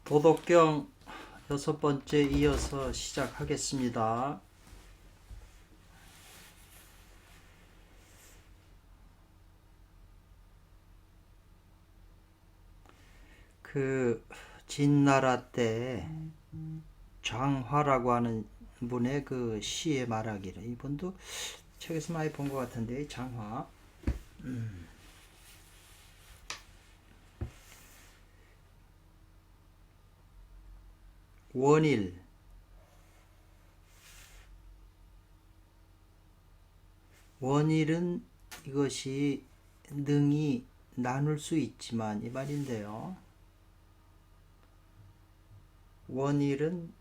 도덕경 6번째 이어서 시작하겠습니다. 진나라 때 장화라고 하는 분의 그 시의 말하기를, 이분도 책에서 많이 본 것 같은데, 장화. 원일, 원일은 이것이 능히 나눌 수 있지만, 이 말인데요. 원일은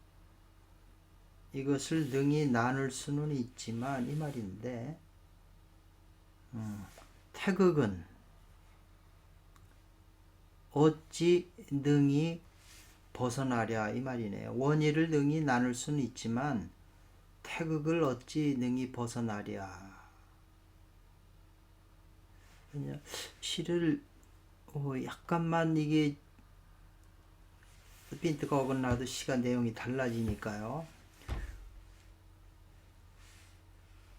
이것을 능히 나눌 수는 있지만, 이 말인데, 태극은 어찌 능히 벗어나랴, 이 말이네요. 원일을 능히 나눌 수는 있지만 태극을 어찌 능히 벗어나랴. 시를 약간만 이게 핀트가 어긋나도 시가 내용이 달라지니까요.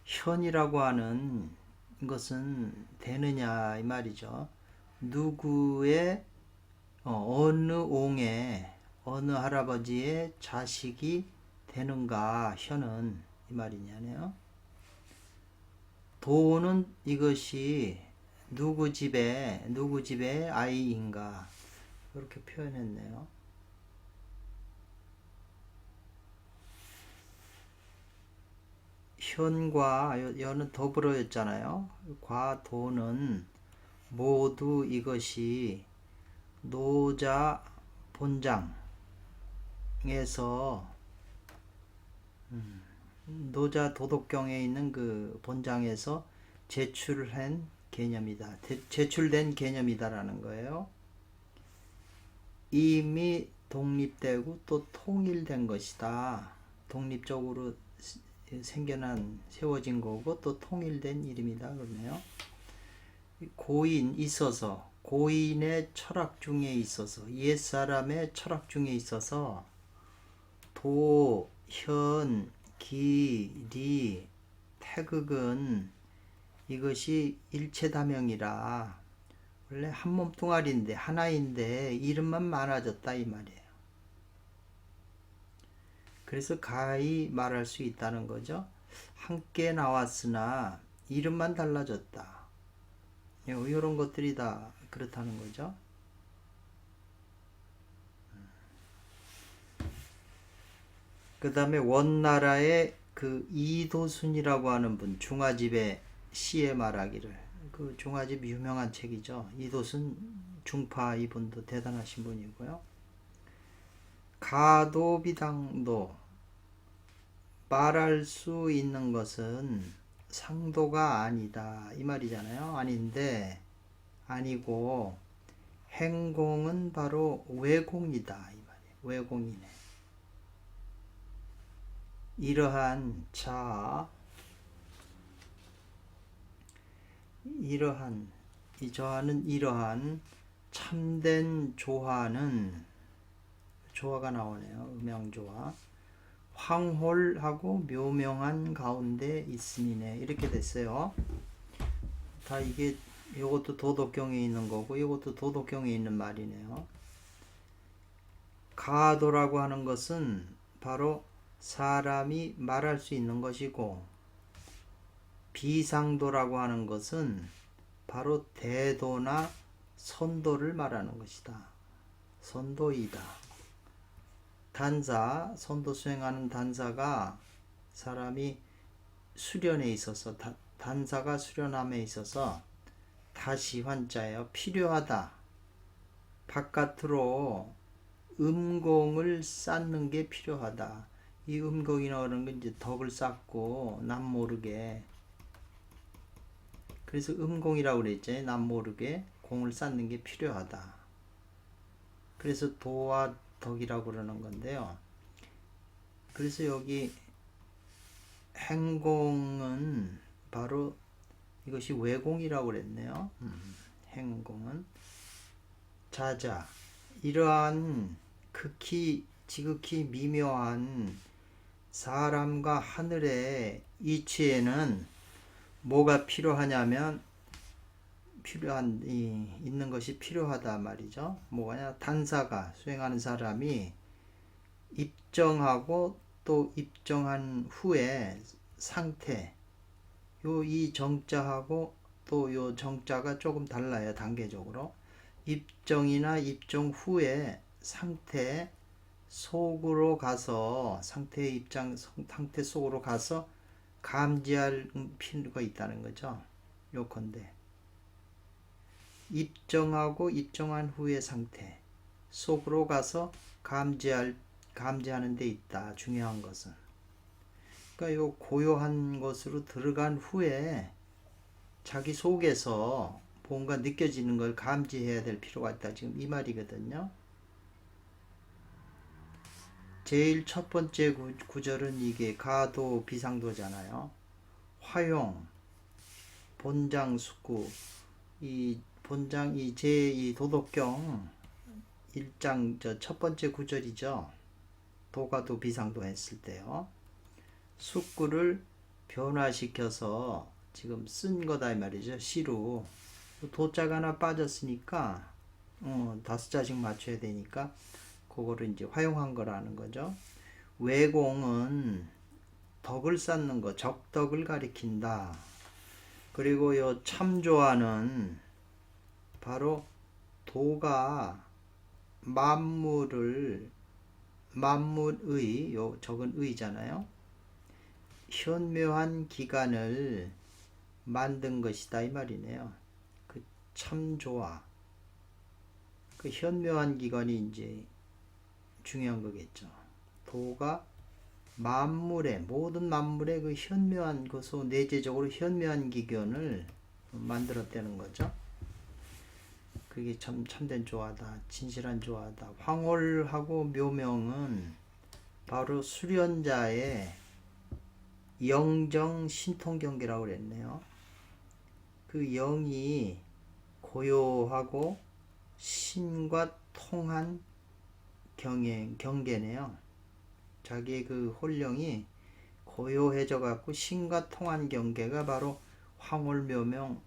현이라고 하는 것은 되느냐, 이 말이죠. 누구의 어느 옹의 어느 할아버지의 자식이 되는가, 현은, 이 말이냐네요. 도는 이것이 누구 집의 아이인가, 그렇게 표현했네요. 현과 연은 더불어였잖아요. 과 도는 모두 이것이 노자 본장에서, 노자 도덕경에 있는 그 본장에서 제출된 개념이다라는 거예요. 이미 독립되고 또 통일된 것이다. 독립적으로 세워진 거고 또 통일된 이름이다 그러네요. 고인의 철학 중에 있어서, 옛사람의 철학 중에 있어서 도, 현, 기, 리, 태극은 이것이 일체다명이라, 원래 한 몸뚱아리인데 하나인데 이름만 많아졌다, 이 말이에요. 그래서 가히 말할 수 있다는 거죠. 함께 나왔으나 이름만 달라졌다. 이런 것들이 다 그렇다는 거죠. 그 다음에 원나라의 그 이도순이라고 하는 분, 중화집의 시의 말하기를, 그 중화집 유명한 책이죠. 이도순 중파, 이분도 대단하신 분이고요. 가도비당도, 말할 수 있는 것은 상도가 아니다, 이 말이잖아요. 아니고 행공은 바로 외공이다, 이 말이에요. 외공이네. 이러한 참된 조화는, 조화가 나오네요. 음양조화. 황홀하고 묘명한 가운데 있음이네, 이렇게 됐어요. 다 이게, 이것도 도덕경에 있는 거고 이것도 도덕경에 있는 말이네요. 가도라고 하는 것은 바로 사람이 말할 수 있는 것이고, 비상도라고 하는 것은 바로 대도나 선도를 말하는 것이다. 선도이다. 선도 수행하는 단사가 사람이 수련에 있어서, 단사가 수련함에 있어서 다시 환자예요. 필요하다. 바깥으로 음공을 쌓는 게 필요하다. 이 음공이라는 건 이제 덕을 쌓고 남 모르게, 그래서 음공이라고 그랬죠. 남 모르게 공을 쌓는 게 필요하다. 그래서 도와 덕이라고 그러는 건데요. 그래서 여기 행공은 바로 이것이 외공이라고 그랬네요. 행공은 자자, 이러한 지극히 미묘한 사람과 하늘의 이치에는 뭐가 필요하냐면 있는 것이 필요하다 말이죠. 뭐냐, 단사가 수행하는 사람이 입정하고 또 입정한 후에 상태, 이 정자하고 또 요 정자가 조금 달라요. 단계적으로 입정이나 입정 후에 상태 속으로 가서 상태 속으로 가서 감지할 필요가 있다는 거죠. 요건데 입정하고 입정한 후의 상태 속으로 가서 감지하는 데 있다. 중요한 것은 그러니까 요 고요한 것으로 들어간 후에 자기 속에서 뭔가 느껴지는 걸 감지해야 될 필요가 있다. 지금 이 말이거든요. 제일 첫 번째 구절은 이게 가도 비상도잖아요. 화용, 본장, 숙구, 이 본장, 이 도덕경 1장 첫 번째 구절이죠. 도가도 비상도 했을 때요. 숙구를 변화시켜서 지금 쓴 거다 이 말이죠. 시로 도자가 하나 빠졌으니까 5자씩 맞춰야 되니까 그거를 이제 활용한 거라는 거죠. 외공은 덕을 쌓는 거, 적덕을 가리킨다. 그리고 요 참조하는 바로 도가 만물의 요 적은 의잖아요. 현묘한 기관을 만든 것이다 이 말이네요. 그 참조와 그 현묘한 기관이 이제 중요한 거겠죠. 도가 모든 만물의 그 현묘한 것으로 내재적으로 현묘한 기견을 만들었다는 거죠. 그게 참된 조화다. 진실한 조화다. 황홀하고 묘명은 바로 수련자의 영정 신통경계라고 그랬네요. 그 영이 고요하고 신과 통한 경계네요. 자기의 그 홀령이 고요해져 갖고 신과 통한 경계가 바로 황홀묘명이라는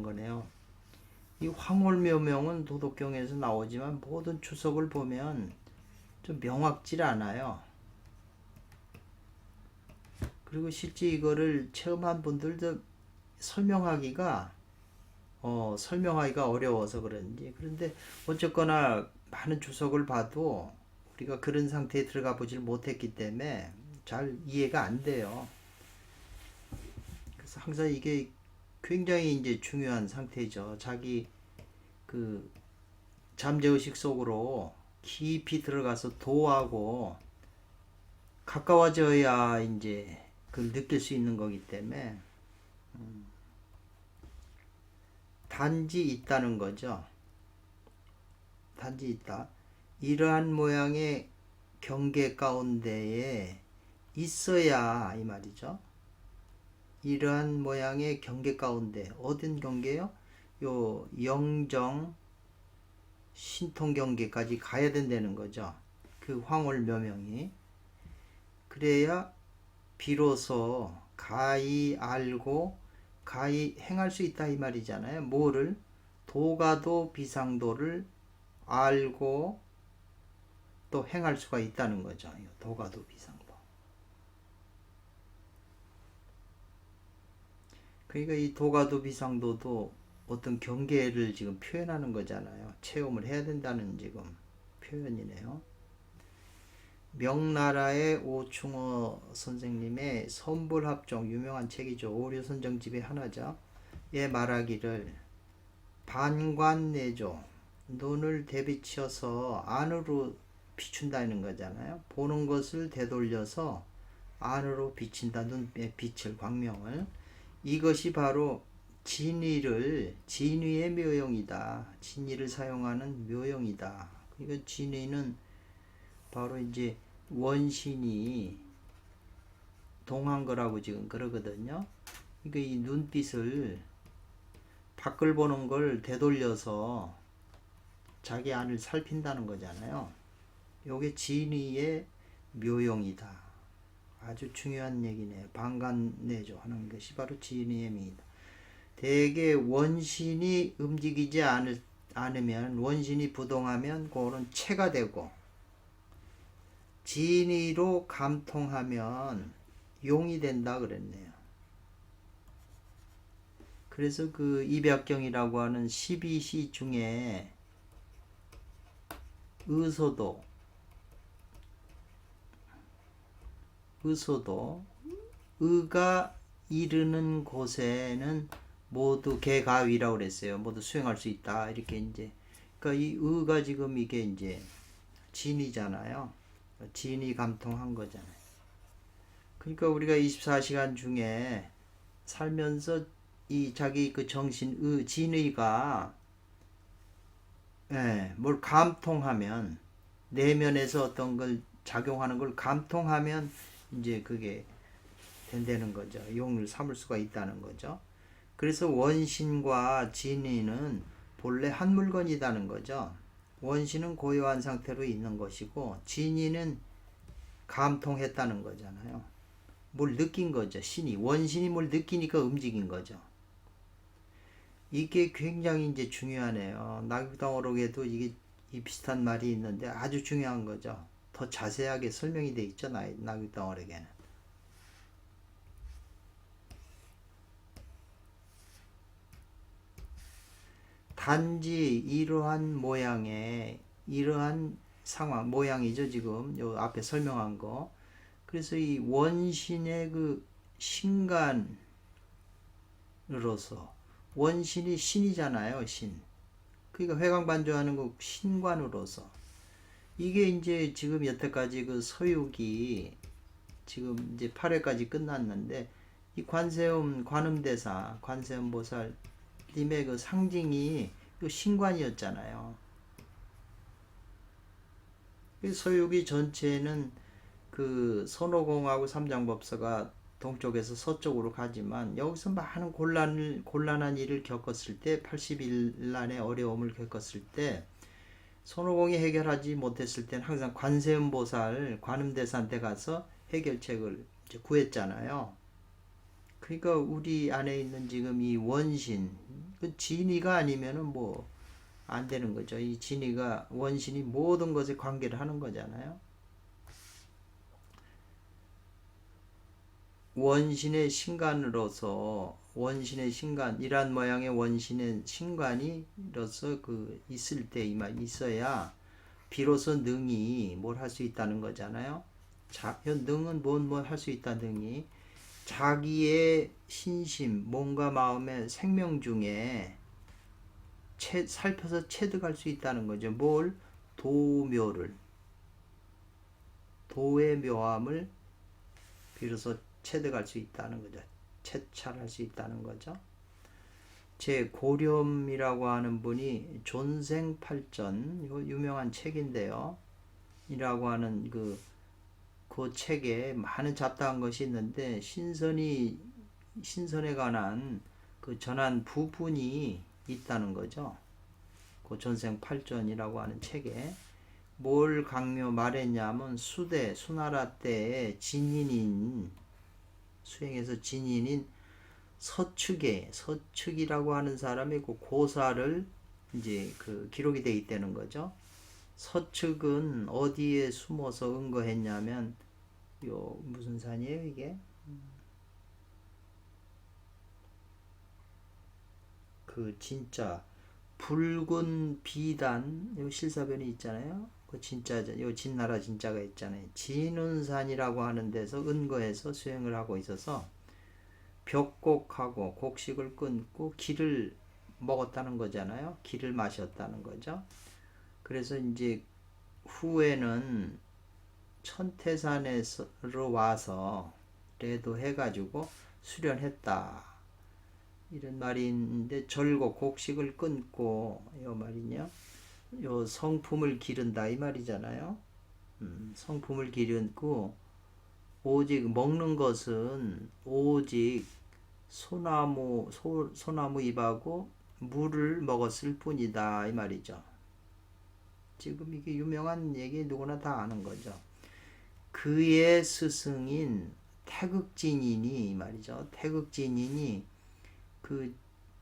거네요. 이 황홀묘명은 도덕경에서 나오지만 모든 주석을 보면 좀 명확질 않아요. 그리고 실제 이거를 체험한 분들도 설명하기가 어려워서 그런지. 그런데 어쨌거나 많은 주석을 봐도 우리가 그런 상태에 들어가 보질 못했기 때문에 잘 이해가 안 돼요. 그래서 항상 이게 굉장히 이제 중요한 상태죠. 자기 그 잠재의식 속으로 깊이 들어가서 도하고 가까워져야 이제 그걸 느낄 수 있는 거기 때문에 단지 있다는 거죠. 단지 있다. 이러한 모양의 경계 가운데에 있어야 이 말이죠. 이러한 모양의 경계 가운데 어떤 경계요? 요 영정 신통 경계까지 가야 된다는 거죠. 그 황홀묘명이. 그래야 비로소 가히 알고 가히 행할 수 있다 이 말이잖아요. 뭐를? 도가도 비상도를 알고 또 행할 수가 있다는 거죠. 도가도 비상도. 그러니까 이 도가도 비상도도 어떤 경계를 지금 표현하는 거잖아요. 체험을 해야 된다는 지금 표현이네요. 명나라의 오충어 선생님의 선불합종 유명한 책이죠. 오류선정집의 하나죠. 예 말하기를 반관내조 눈을 대비치어서 안으로 비춘다는 거잖아요. 보는 것을 되돌려서 안으로 비친다. 눈의 빛을 광명을. 이것이 바로 진의의 묘용이다. 진의를 사용하는 묘용이다. 그러니까 진의는 바로 이제 원신이 동한 거라고 지금 그러거든요. 그러니까 이 눈빛을 밖을 보는 걸 되돌려서 자기 안을 살핀다는 거잖아요. 요게 진의의 묘용이다. 아주 중요한 얘기네요. 방간내조 하는 것이 바로 진의의 묘이다. 대개 원신이 움직이지 않으면, 원신이 부동하면 그거는 체가 되고, 진의로 감통하면 용이 된다 그랬네요. 그래서 그 이백경이라고 하는 12시 중에 의소도, 의가 이르는 곳에는 모두 개가위라고 그랬어요. 모두 수행할 수 있다. 이렇게 이제, 그러니까 이 의가 지금 이게 이제 진이잖아요. 진이 감통한 거잖아요. 그러니까 우리가 24시간 중에 살면서 이 자기 그 정신, 진의가 뭘 감통하면, 내면에서 어떤 걸 작용하는 걸 감통하면 이제 그게 된다는 거죠. 용을 삼을 수가 있다는 거죠. 그래서 원신과 진의는 본래 한 물건이라는 거죠. 원신은 고요한 상태로 있는 것이고, 진의는 감통했다는 거잖아요. 뭘 느낀 거죠. 원신이 뭘 느끼니까 움직인 거죠. 이게 굉장히 이제 중요하네요. 나귀덩어록에도 이게 이 비슷한 말이 있는데 아주 중요한 거죠. 더 자세하게 설명이 돼 있죠. 나귀덩어록에는. 단지 이러한 모양의, 이러한 상황, 모양이죠. 지금 요 앞에 설명한 거. 그래서 이 원신의 그 신관으로서, 원신이 신이잖아요. 신. 그러니까 회광반조하는 거 신관으로서, 이게 이제 지금 여태까지 그 서육이 지금 이제 8회까지 끝났는데, 이 관음대사, 관세음보살님의 그 상징이 그 신관이었잖아요. 서육이 전체는 그 선호공하고 삼장법서가 동쪽에서 서쪽으로 가지만, 여기서 많은 곤란한 일을 겪었을 때, 80일난의 어려움을 겪었을 때, 손오공이 해결하지 못했을 때는 항상 관세음보살, 관음대사한테 가서 해결책을 구했잖아요. 그러니까 우리 안에 있는 지금 이 원신, 그 진의가 아니면은 뭐 안 되는 거죠. 이 진의가, 원신이 모든 것에 관계를 하는 거잖아요. 원신의 신관으로서, 원신의 신관, 이란 모양의 원신의 신관이로서 그 있을 때 있어야 비로소 능이 뭘 할 수 있다는 거잖아요. 능은 뭘 할 수 있다. 능이 자기의 신심, 몸과 마음의 생명 중에 살펴서 체득할 수 있다는 거죠. 뭘? 도묘를, 도의 묘함을 비로소 체득할 수 있다는 거죠. 채찰할 수 있다는 거죠. 제 고렴이라고 하는 분이 존생팔전, 이거 유명한 책인데요. 이라고 하는 그 책에 많은 잡다한 것이 있는데, 신선에 관한 그 전한 부분이 있다는 거죠. 그 존생팔전이라고 하는 책에 뭘 말했냐면, 수나라 때의 수행에서 진인인 서측이라고 하는 사람이 그 고사를 이제 그 기록이 되어 있다는 거죠. 서측은 어디에 숨어서 은거했냐면, 무슨 산이에요 이게? 그 진짜 붉은 비단, 요 실사변이 있잖아요. 그 진짜죠. 요 진나라 진짜가 있잖아요. 진운산이라고 하는 데서 은거해서 수행을 하고 있어서 벽곡하고 곡식을 끊고 기를 먹었다는 거잖아요. 기를 마셨다는 거죠. 그래서 이제 후에는 천태산으로 와서 레도해가지고 수련했다. 이런 말이 있는데, 곡식을 끊고, 요 말이냐? 요 성품을 기른다. 이 말이잖아요. 성품을 기르고, 오직 먹는 것은 오직 소나무 잎하고 물을 먹었을 뿐이다. 이 말이죠. 지금 이게 유명한 얘기 누구나 다 아는 거죠. 그의 스승인 태극진인이 말이죠. 태극진인이 그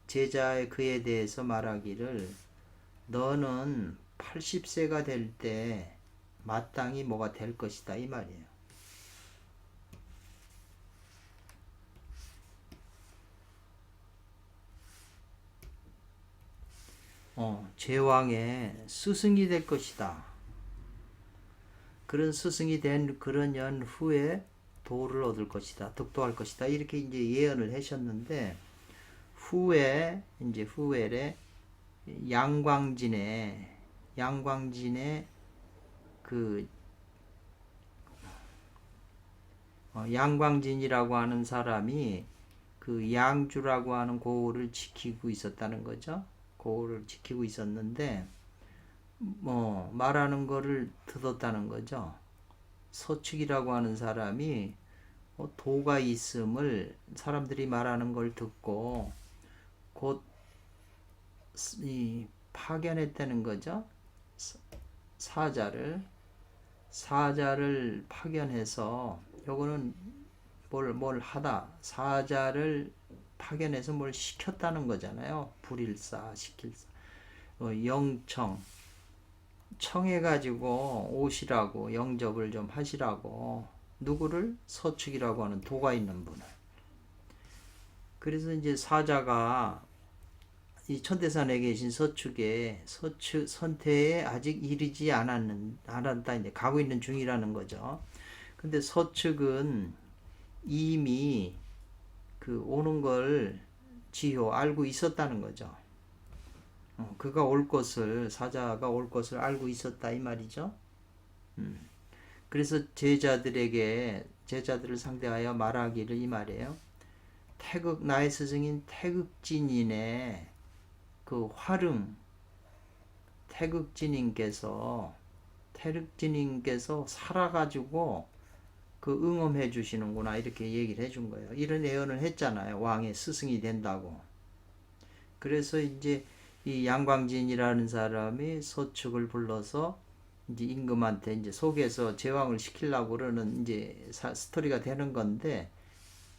제자의 그에 대해서 말하기를 너는 80세가 될 때 마땅히 뭐가 될 것이다 이 말이에요. 제왕의 스승이 될 것이다. 그런 스승이 된 그런 연 후에 도를 얻을 것이다. 득도할 것이다. 이렇게 이제 예언을 하셨는데 후에 양광진의 그 양광진이라고 하는 사람이 그 양주라고 하는 고을을 지키고 있었다는 거죠. 고을을 지키고 있었는데 말하는 거를 듣었다는 거죠. 서축이라고 하는 사람이 도가 있음을 사람들이 말하는 걸 듣고 곧 파견했다는 거죠. 사자를 파견해서 요거는 뭘 하다 사자를 파견해서 뭘 시켰다는 거잖아요. 불일사 시킬사 영청 청해가지고 오시라고 영접을 좀 하시라고 누구를 서축이라고 하는 도가 있는 분을. 그래서 이제 사자가 이 천대산에 계신 서축의 선태에 아직 이르지 않았다 이제 가고 있는 중이라는 거죠. 근데 서축은 이미 그 오는 걸 알고 있었다는 거죠. 그가 올 것을 사자가 올 것을 알고 있었다 이 말이죠. 그래서 제자들을 상대하여 말하기를 이 말이에요. 나의 스승인 태극진인의 그 활흥 태극진인께서 살아가지고 그 응엄해 주시는구나 이렇게 얘기를 해준 거예요. 이런 예언을 했잖아요. 왕의 스승이 된다고. 그래서 이제 이 양광진이라는 사람이 서축을 불러서 이제 임금한테 이제 속에서 제왕을 시키려고 그러는 이제 스토리가 되는 건데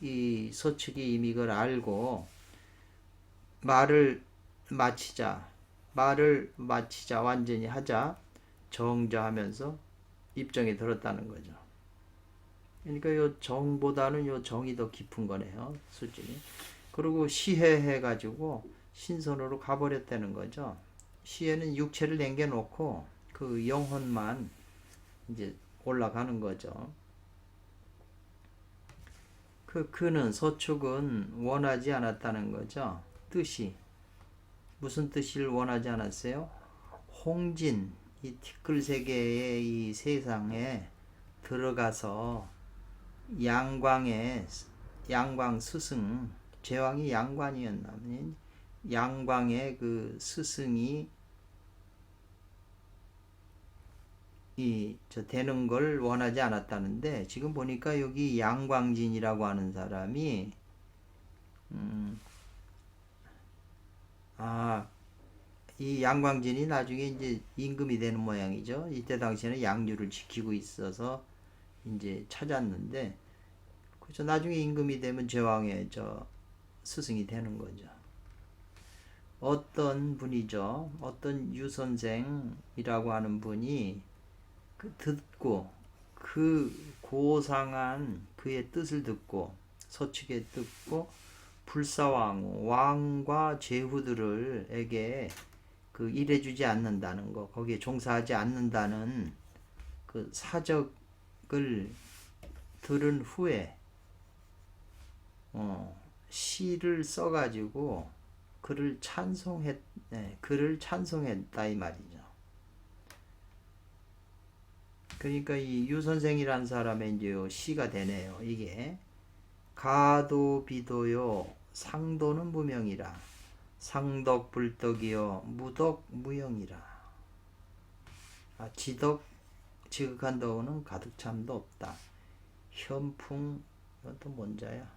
이 서축이 이미 이걸 알고 말을 마치자 완전히 하자 정저하면서 입정에 들었다는 거죠. 그러니까 요 정보다는 요 정이 더 깊은 거네요. 수준이. 그리고 시해해 가지고 신선으로 가버렸다는 거죠. 시해는 육체를 남겨놓고 그 영혼만 이제 올라가는 거죠. 그는 서축은 원하지 않았다는 거죠. 뜻이 무슨 뜻을 원하지 않았어요? 홍진 이 티끌 세계의 이 세상에 들어가서 양광 스승 제왕이 양관이었나 양광의 그 스승이 되는 걸 원하지 않았다는데 지금 보니까 여기 양광진이라고 하는 사람이 이 양광진이 나중에 이제 임금이 되는 모양이죠. 이때 당시에는 양주를 지키고 있어서 이제 찾았는데 그렇죠. 나중에 임금이 되면 제왕의 스승이 되는 거죠. 어떤 분이죠. 어떤 유선생이라고 하는 분이 듣고 그 고상한 그의 뜻을 듣고 서축의 듣고 왕과 제후들에게 그 일해주지 않는다는 거 거기에 종사하지 않는다는 그 사적을 들은 후에 시를 써가지고 그를 찬송했다 이 말이죠. 그러니까 이 유선생이라는 사람의 이제 시가 되네요. 이게 가도 비도요 상도는 무명이라 상덕 불덕이요 무덕 무영이라. 지덕 지극한 도는 가득 참도 없다. 현풍 이건 또 뭔자야?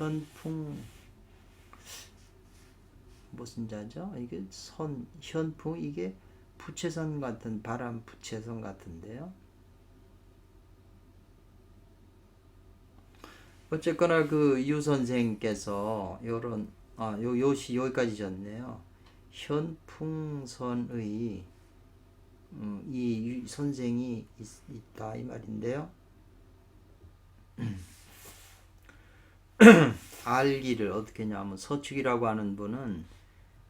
현풍 무슨 자죠? 이게 현풍 이게 부채선 같은 바람 부채선 같은데요. 어쨌거나 그 유 선생께서 요런 요시 여기까지 졌네요. 현풍선의 이 선생이 있다 이 말인데요. 알기를 어떻게 하냐면 서축이라고 하는 분은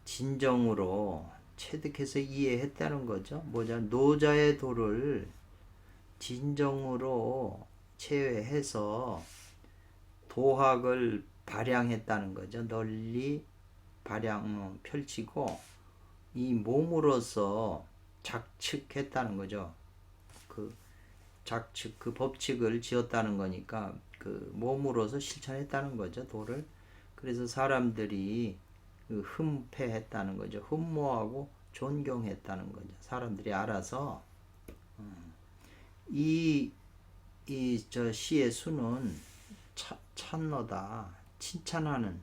진정으로 체득해서 이해했다는 거죠. 뭐냐 노자의 도를 진정으로 체외해서 도학을 발양했다는 거죠. 널리 펼치고 이 몸으로서 작측했다는 거죠. 그 작측 그 법칙을 지었다는 거니까 그 몸으로서 실천했다는 거죠. 도를. 그래서 사람들이 흠패했다는 거죠. 흠모하고 존경했다는 거죠. 사람들이 알아서 저 시의 수는 찬너다. 칭찬하는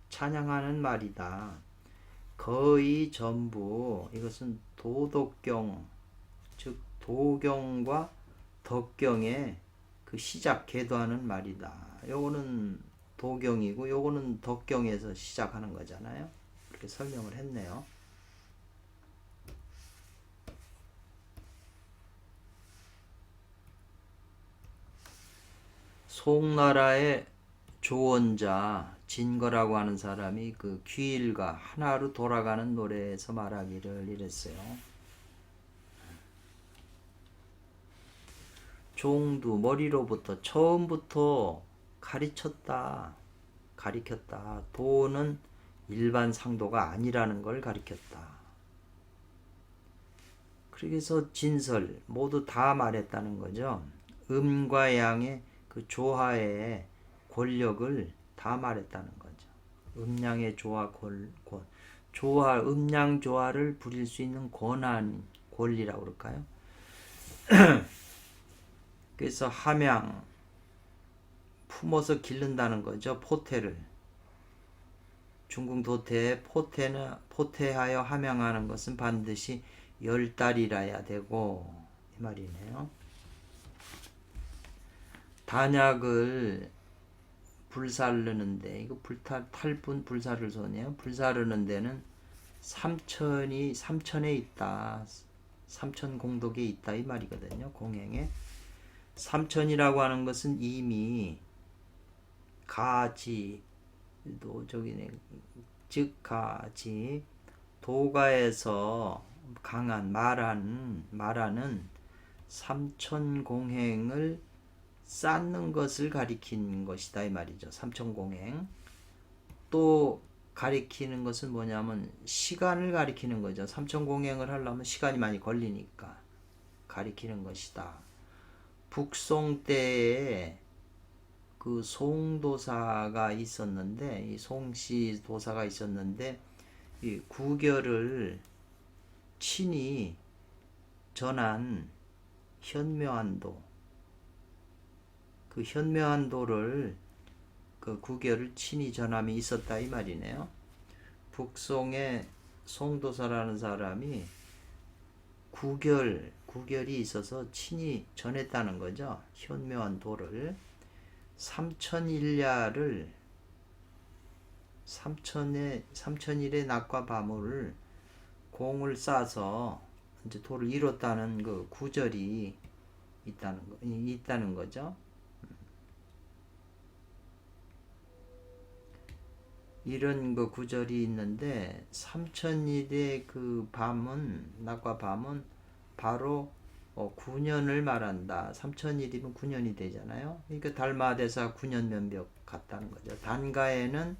찬양하는 말이다. 거의 전부 이것은 도덕경 즉 도경과 덕경의 그 시작 계도하는 말이다. 요거는 도경이고 요거는 덕경에서 시작하는 거잖아요. 이렇게 설명을 했네요. 송나라의 조언자 진거라고 하는 사람이 그 귀일과 하나로 돌아가는 노래에서 말하기를 이랬어요. 종두 머리로부터 처음부터 가르쳤다. 도는 일반 상도가 아니라는 걸 가르쳤다. 그래서 진설 모두 다 말했다는 거죠. 음과 양의 그 조화의 권력을 다 말했다는 거죠. 음양의 조화 조화 음양 조화를 부릴 수 있는 권리라고 그럴까요? 그래서 함양 품어서 기른다는 거죠. 포태를 중궁 도태에 포태하여 함양하는 것은 반드시 10달이라야 되고 이 말이네요. 단약을 불사르는데 이거 탈분 불사를 손이에요. 불사르는 데는 삼천에 있다. 삼천 공덕에 있다 이 말이거든요. 공행에 삼천이라고 하는 것은 이미 가지 도가에서 강한 말하는 삼천공행을 쌓는 것을 가리킨 것이다 이 말이죠. 삼천공행. 또 가리키는 것은 뭐냐면 시간을 가리키는 거죠. 삼천공행을 하려면 시간이 많이 걸리니까 가리키는 것이다. 북송 때에 그 송도사가 있었는데 이 송씨 도사가 있었는데 이 구결을 친히 전한 현묘한도 그 현묘한도를 그 구결을 친히 전함이 있었다 이 말이네요. 북송의 송도사라는 사람이 구결이 있어서 친히 전했다는 거죠. 현묘한도를 삼천일야를 삼천일의 낮과 밤을 공을 싸서 이제 도를 이뤘다는 그 구절이 있다는 거죠. 이런 그 구절이 있는데 삼천일의 그 낮과 밤은 바로 9년을 말한다. 3000일이면 9년이 되잖아요. 그러니까 달마대사 9년 면벽 같다는 거죠. 단가에는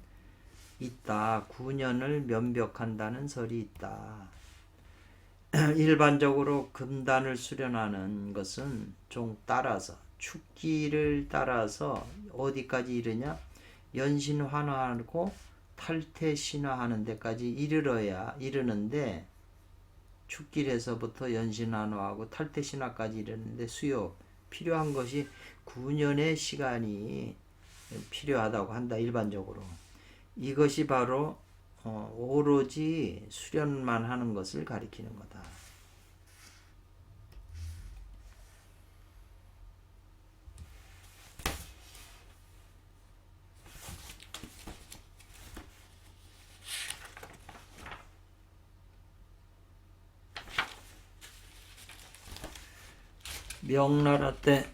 있다. 9년을 면벽한다는 설이 있다. 일반적으로 금단을 수련하는 것은 좀 따라서 축기를 따라서 어디까지 이르냐? 연신환화하고 탈퇴신화하는 데까지 이르는데 축길에서부터 연신환화하고 탈퇴신화까지 이르는데 필요한 것이 9년의 시간이 필요하다고 한다 일반적으로. 이것이 바로 오로지 수련만 하는 것을 가리키는 거다. 명나라 때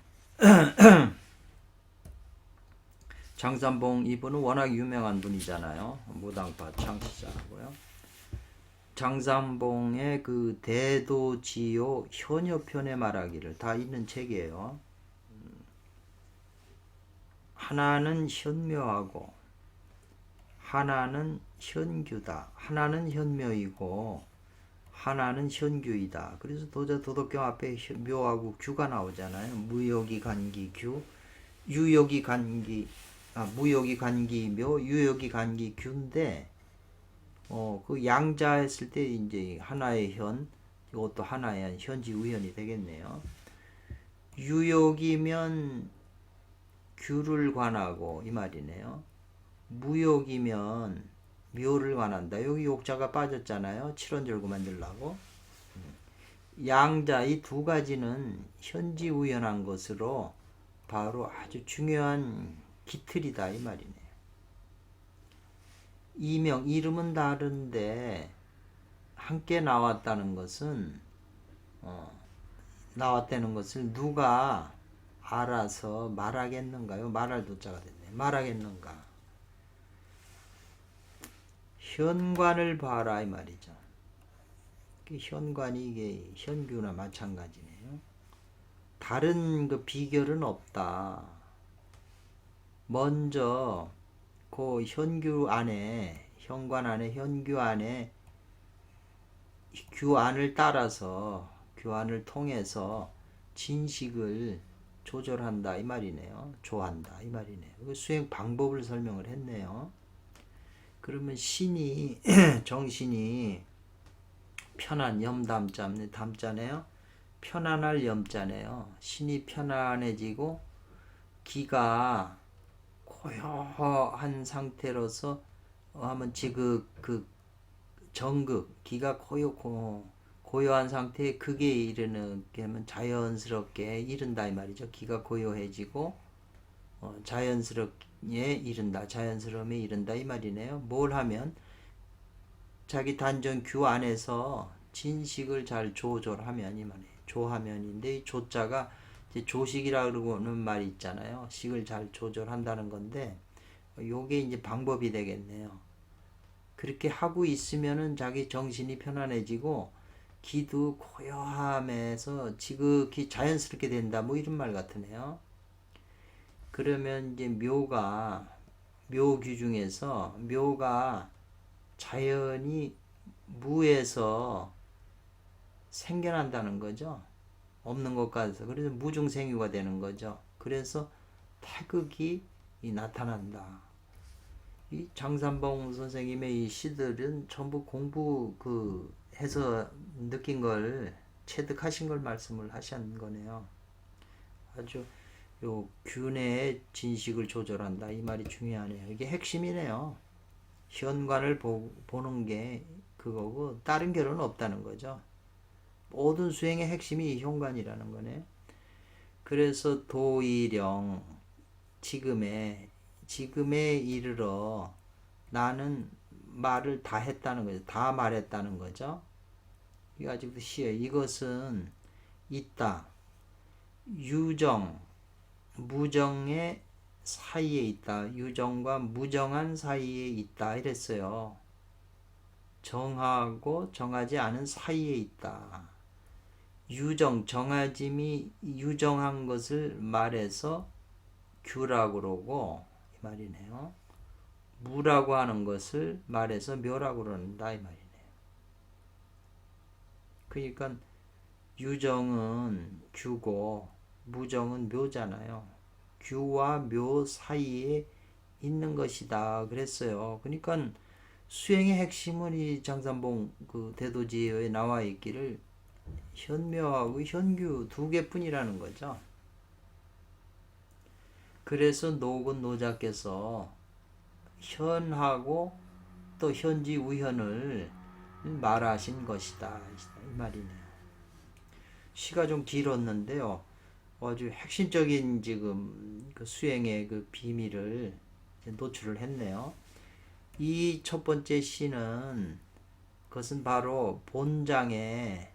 장산봉 이분은 워낙 유명한 분이잖아요. 무당파 창시자고요. 장산봉의 그 대도지요 현여편의 말하기를 다 있는 책이에요. 하나는 현묘하고 하나는 현규다. 하나는 현묘이고 하나는 현규이다. 그래서 도덕경 앞에 묘하고 규가 나오잖아요. 무역이 간기 규, 유역이 간기 무역이 간기 묘, 유역이 간기 규인데 그 양자 했을 때 이제 하나의 현, 이것도 하나의 현지 우현이 되겠네요. 유역이면 규를 관하고 이 말이네요. 무역이면 묘를 관한다. 여기 욕자가 빠졌잖아요. 칠원절구 만들라고. 양자 이 두 가지는 현지 우연한 것으로 바로 아주 중요한 기틀이다 이 말이네요. 이명 이름은 다른데 함께 나왔다는 것은 나왔다는 것을 누가 알아서 말하겠는가요? 말할 도자가 됐네. 말하겠는가? 현관을 봐라 이 말이죠. 현관이 이게 현규나 마찬가지네요. 다른 그 비결은 없다. 먼저 그 현규 안에 현관 안에 현규 안에 규안을 따라서 규안을 통해서 진식을 조절한다 이 말이네요. 조한다 이 말이네요. 그 수행 방법을 설명을 했네요. 그러면 신이 정신이 편한 염담자네 담자네요. 편안할 염자네요. 신이 편안해지고 기가 고요한 상태로서 하면 지그 정극 기가 고요한 상태에 극에 이르는 게 하면 자연스럽게 이른다 이 말이죠. 기가 고요해지고 자연스럽게 이른다. 자연스러움에 이른다 이 말이네요. 뭘 하면 자기 단전 규 안에서 진식을 잘 조절하면 이 말이에요. 조하면인데 이 조자가 이제 조식이라 그러는 말이 있잖아요. 식을 잘 조절한다는 건데 요게 이제 방법이 되겠네요. 그렇게 하고 있으면은 자기 정신이 편안해지고 기도 고요함에서 지극히 자연스럽게 된다. 뭐 이런 말 같으네요. 그러면 이제 묘규 중에서 묘가 자연이 무에서 생겨난다는 거죠. 없는 것 같아서. 그래서 무중생유가 되는 거죠. 그래서 태극이 나타난다. 이 장산봉 선생님의 이 시들은 전부 공부 해서 느낀 걸 체득하신 걸 말씀을 하신 거네요. 아주 요 균의 진식을 조절한다 이 말이 중요하네요. 이게 핵심이네요. 현관을 보는 게 그거고 다른 결은 없다는 거죠. 모든 수행의 핵심이 현관이라는 거네. 그래서 도의령 지금에 이르러 나는 말을 다 했다는 거죠. 다 말했다는 거죠. 이거 아직도 시에 이것은 있다. 유정 무정의 사이에 있다. 유정과 무정한 사이에 있다. 이랬어요. 정하고 정하지 않은 사이에 있다. 유정, 정하짐이 유정한 것을 말해서 규라고 그러고 이 말이네요. 무라고 하는 것을 말해서 묘라고 그런다 이 말이네요. 그러니까 유정은 규고 무정은 묘잖아요. 규와 묘 사이에 있는 것이다 그랬어요. 그러니까 수행의 핵심은 이 장산봉 그 대도지에 나와 있기를 현묘하고 현규 두 개뿐이라는 거죠. 그래서 노군 노자께서 현하고 또 현지 우현을 말하신 것이다 이 말이네요. 시가 좀 길었는데요. 아주 핵심적인 지금 그 수행의 그 비밀을 노출을 했네요. 이 첫 번째 시는 그것은 바로 본장의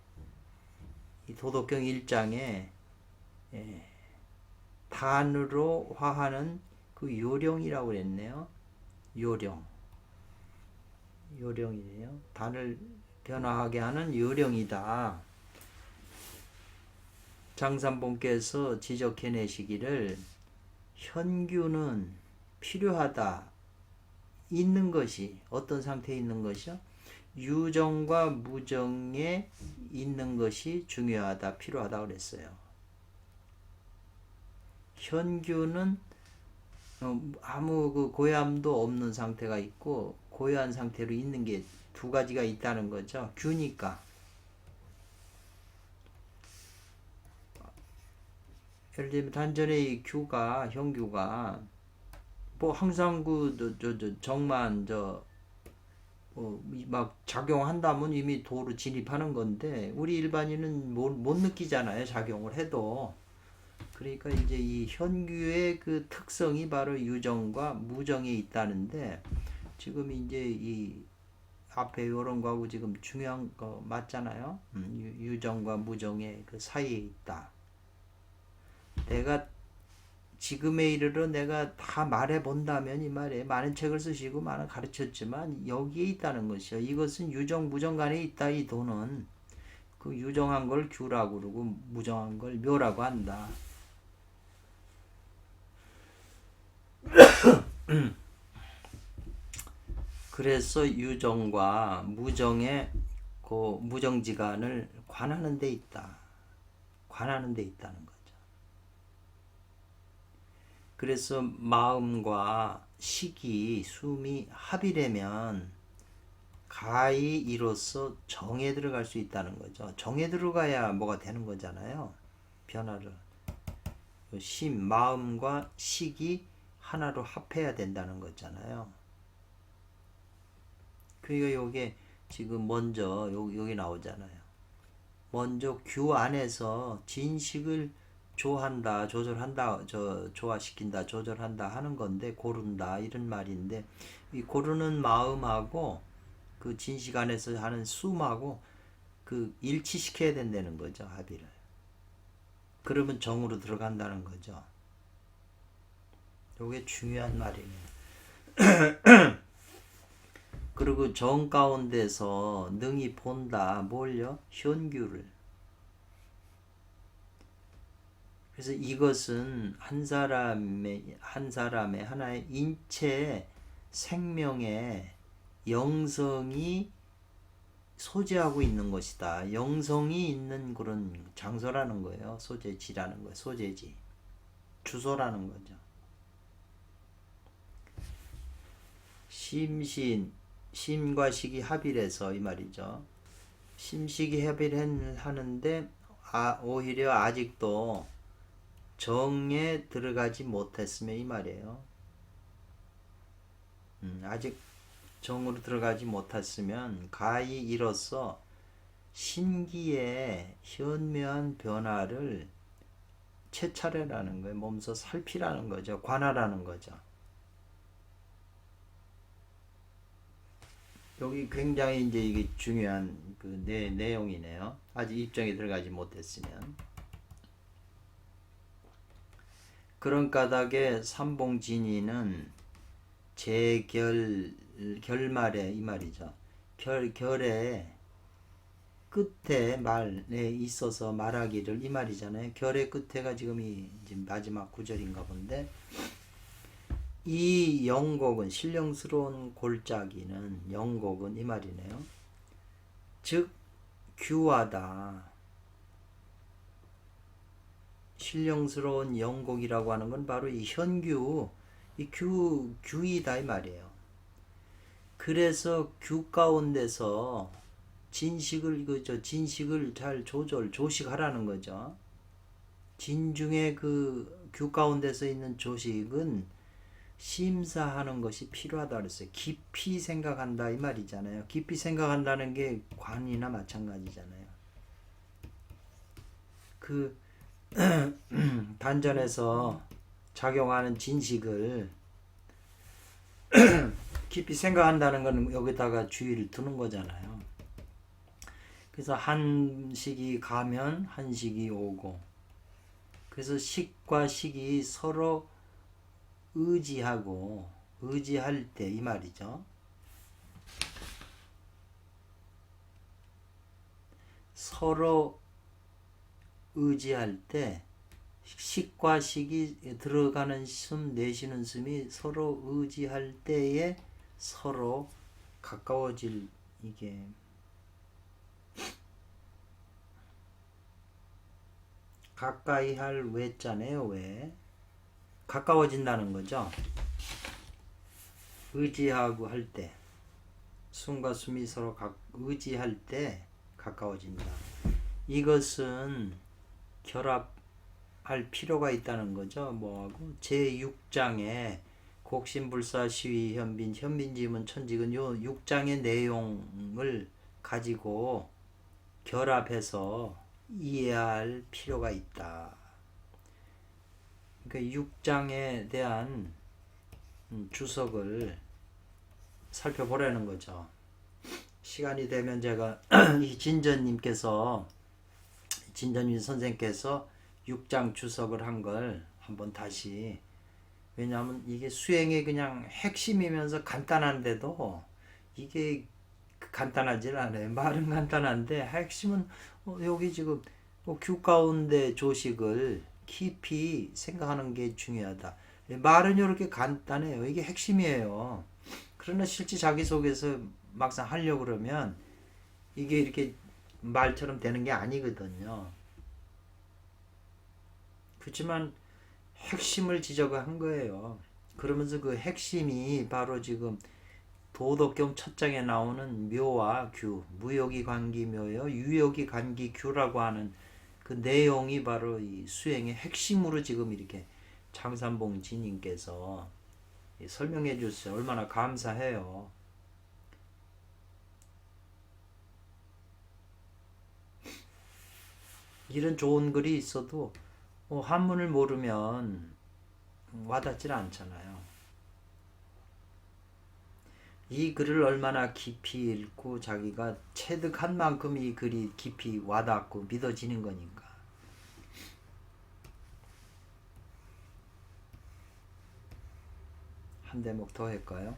이 도덕경 1장에 단으로 화하는 그 요령이라고 그랬네요. 요령이에요. 단을 변화하게 하는 요령이다. 장산본께서 지적해내시기를 현규는 필요하다. 있는 것이 어떤 상태에 있는 것이요? 유정과 무정에 있는 것이 중요하다, 필요하다 그랬어요. 현규는 아무 그 고요함도 없는 상태가 있고 고요한 상태로 있는 게 두 가지가 있다는 거죠. 규니까. 예를 들면 단전의 규가 현규가 뭐 항상 정만 막 작용한다면 이미 도로 진입하는 건데 우리 일반인은 못 느끼잖아요. 작용을 해도. 그러니까 이제 이 현규의 그 특성이 바로 유정과 무정에 있다는데 지금 이제 이 앞에 이런 거하고 지금 중요한 거 맞잖아요. 유정과 무정의 그 사이에 있다. 내가 지금에 이르러 내가 다 말해 본다면 이 말에 많은 책을 쓰시고 많은 가르쳤지만 여기에 있다는 것이요. 이것은 유정 무정 간에 있다. 이 도는 그 유정한 걸 규라고 그러고 무정한 걸 묘라고 한다. 그래서 유정과 무정의 그 무정지간을 관하는 데 있다. 관하는 데 있다는 거죠. 그래서 마음과 식이 숨이 합이되면 가히 이로써 정에 들어갈 수 있다는 거죠. 정에 들어가야 뭐가 되는 거잖아요. 변화를. 심, 마음과 식이 하나로 합해야 된다는 거잖아요. 그러니까 요게 지금 먼저 여기 나오잖아요. 먼저 규 안에서 진식을 조한다, 조절한다, 조화시킨다, 조절한다 하는 건데 고른다 이런 말인데 이 고르는 마음하고 그 진식 안에서 하는 숨하고 그 일치시켜야 된다는 거죠. 합의를. 그러면 정으로 들어간다는 거죠. 요게 중요한 말이네요. 그리고 정 가운데서 능히 본다. 뭘요? 현규를. 그래서 이것은 한 사람의 하나의 인체 생명의 영성이 소재하고 있는 것이다. 영성이 있는 그런 장소라는 거예요. 소재지라는 거예요. 소재지. 주소라는 거죠. 심과 식이 합일해서 이 말이죠. 심식이 합일을 하는데 오히려 아직도 정에 들어가지 못했으면 이 말이에요. 아직 정으로 들어가지 못했으면 가히 이로써 신기의 현묘한 변화를 채차례라는 거예요. 몸소 살피라는 거죠. 관하라는 거죠. 여기 굉장히 이제 이게 중요한 그 내용이네요. 아직 입정에 들어가지 못했으면. 그런 까닭에 삼봉진이는 결말에 이 말이죠. 결의 끝에 말에 있어서 말하기를 이 말이잖아요. 결의 끝에가 지금 이제 마지막 구절인가 본데 이 영곡은 신령스러운 골짜기는 영곡은 이 말이네요. 즉 규하다. 신령스러운 영곡이라고 하는 건 바로 이 현규, 이 규이다 이 말이에요. 그래서 규 가운데서 진식을 잘 조식하라는 거죠. 진중의 그 규 가운데서 있는 조식은 심사하는 것이 필요하다 그랬어요. 깊이 생각한다 이 말이잖아요. 깊이 생각한다는 게 관이나 마찬가지잖아요. 그 단전에서 작용하는 진식을 깊이 생각한다는 건 여기다가 주의를 두는 거잖아요. 그래서 한식이 가면 한식이 오고, 그래서 식과 식이 서로 의지하고 의지할 때 이 말이죠. 서로 의지할 때 식과 식이 들어가는 숨 내쉬는 숨이 서로 의지할 때에 서로 가까워질, 이게 가까이 할 외자네요. 왜? 가까워진다는 거죠. 의지하고 할 때, 숨과 숨이 서로 의지할 때 가까워진다. 이것은 결합할 필요가 있다는 거죠. 뭐하고? 제6장에 곡신불사 시위 현빈 현빈지문 천직은 요 6장의 내용을 가지고 결합해서 이해할 필요가 있다. 그러니까 6장에 대한 주석을 살펴보라는 거죠. 시간이 되면 제가 이 진전님 선생께서 6장 주석을 한 걸 한번 다시, 왜냐하면 이게 수행의 그냥 핵심이면서 간단한데도 이게 간단하진 않아요. 말은 간단한데 핵심은 여기 지금 규 가운데 조식을 깊이 생각하는 게 중요하다. 말은 이렇게 간단해요. 이게 핵심이에요. 그러나 실제 자기 속에서 막상 하려고 그러면 이게 이렇게 말처럼 되는 게 아니거든요. 그렇지만 핵심을 지적한 거예요. 그러면서 그 핵심이 바로 지금 도덕경 첫 장에 나오는 묘와 규, 무역이 관기묘요, 유역이 관기규라고 하는 그 내용이 바로 이 수행의 핵심으로 지금 이렇게 장산봉 지님께서 설명해 주셨어요. 얼마나 감사해요. 이런 좋은 글이 있어도 한문을 모르면 와닿질 않잖아요. 이 글을 얼마나 깊이 읽고 자기가 체득한 만큼 이 글이 깊이 와닿고 믿어지는 거니까. 한 대목 더 할까요?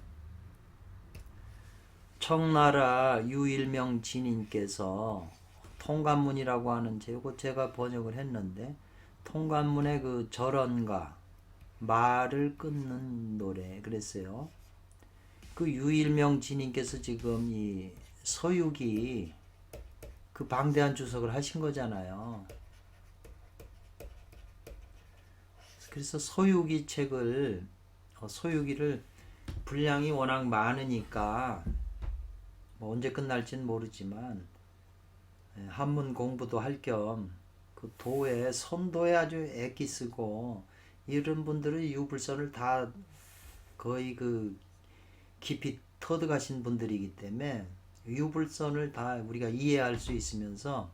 청나라 유일명 진인께서 통관문이라고 하는 제가 번역을 했는데, 통관문의 그 절언가 말을 끊는 노래 그랬어요. 그 유일명 진인께서 지금 이 서유기 그 방대한 주석을 하신 거잖아요. 그래서 서유기 책을 서유기를 분량이 워낙 많으니까 뭐 언제 끝날지는 모르지만 한문 공부도 할 겸 그 도에 선도에 아주 애기 쓰고 이런 분들은 유불선을 다 거의 그 깊이 터득하신 분들이기 때문에 유불선을 다 우리가 이해할 수 있으면서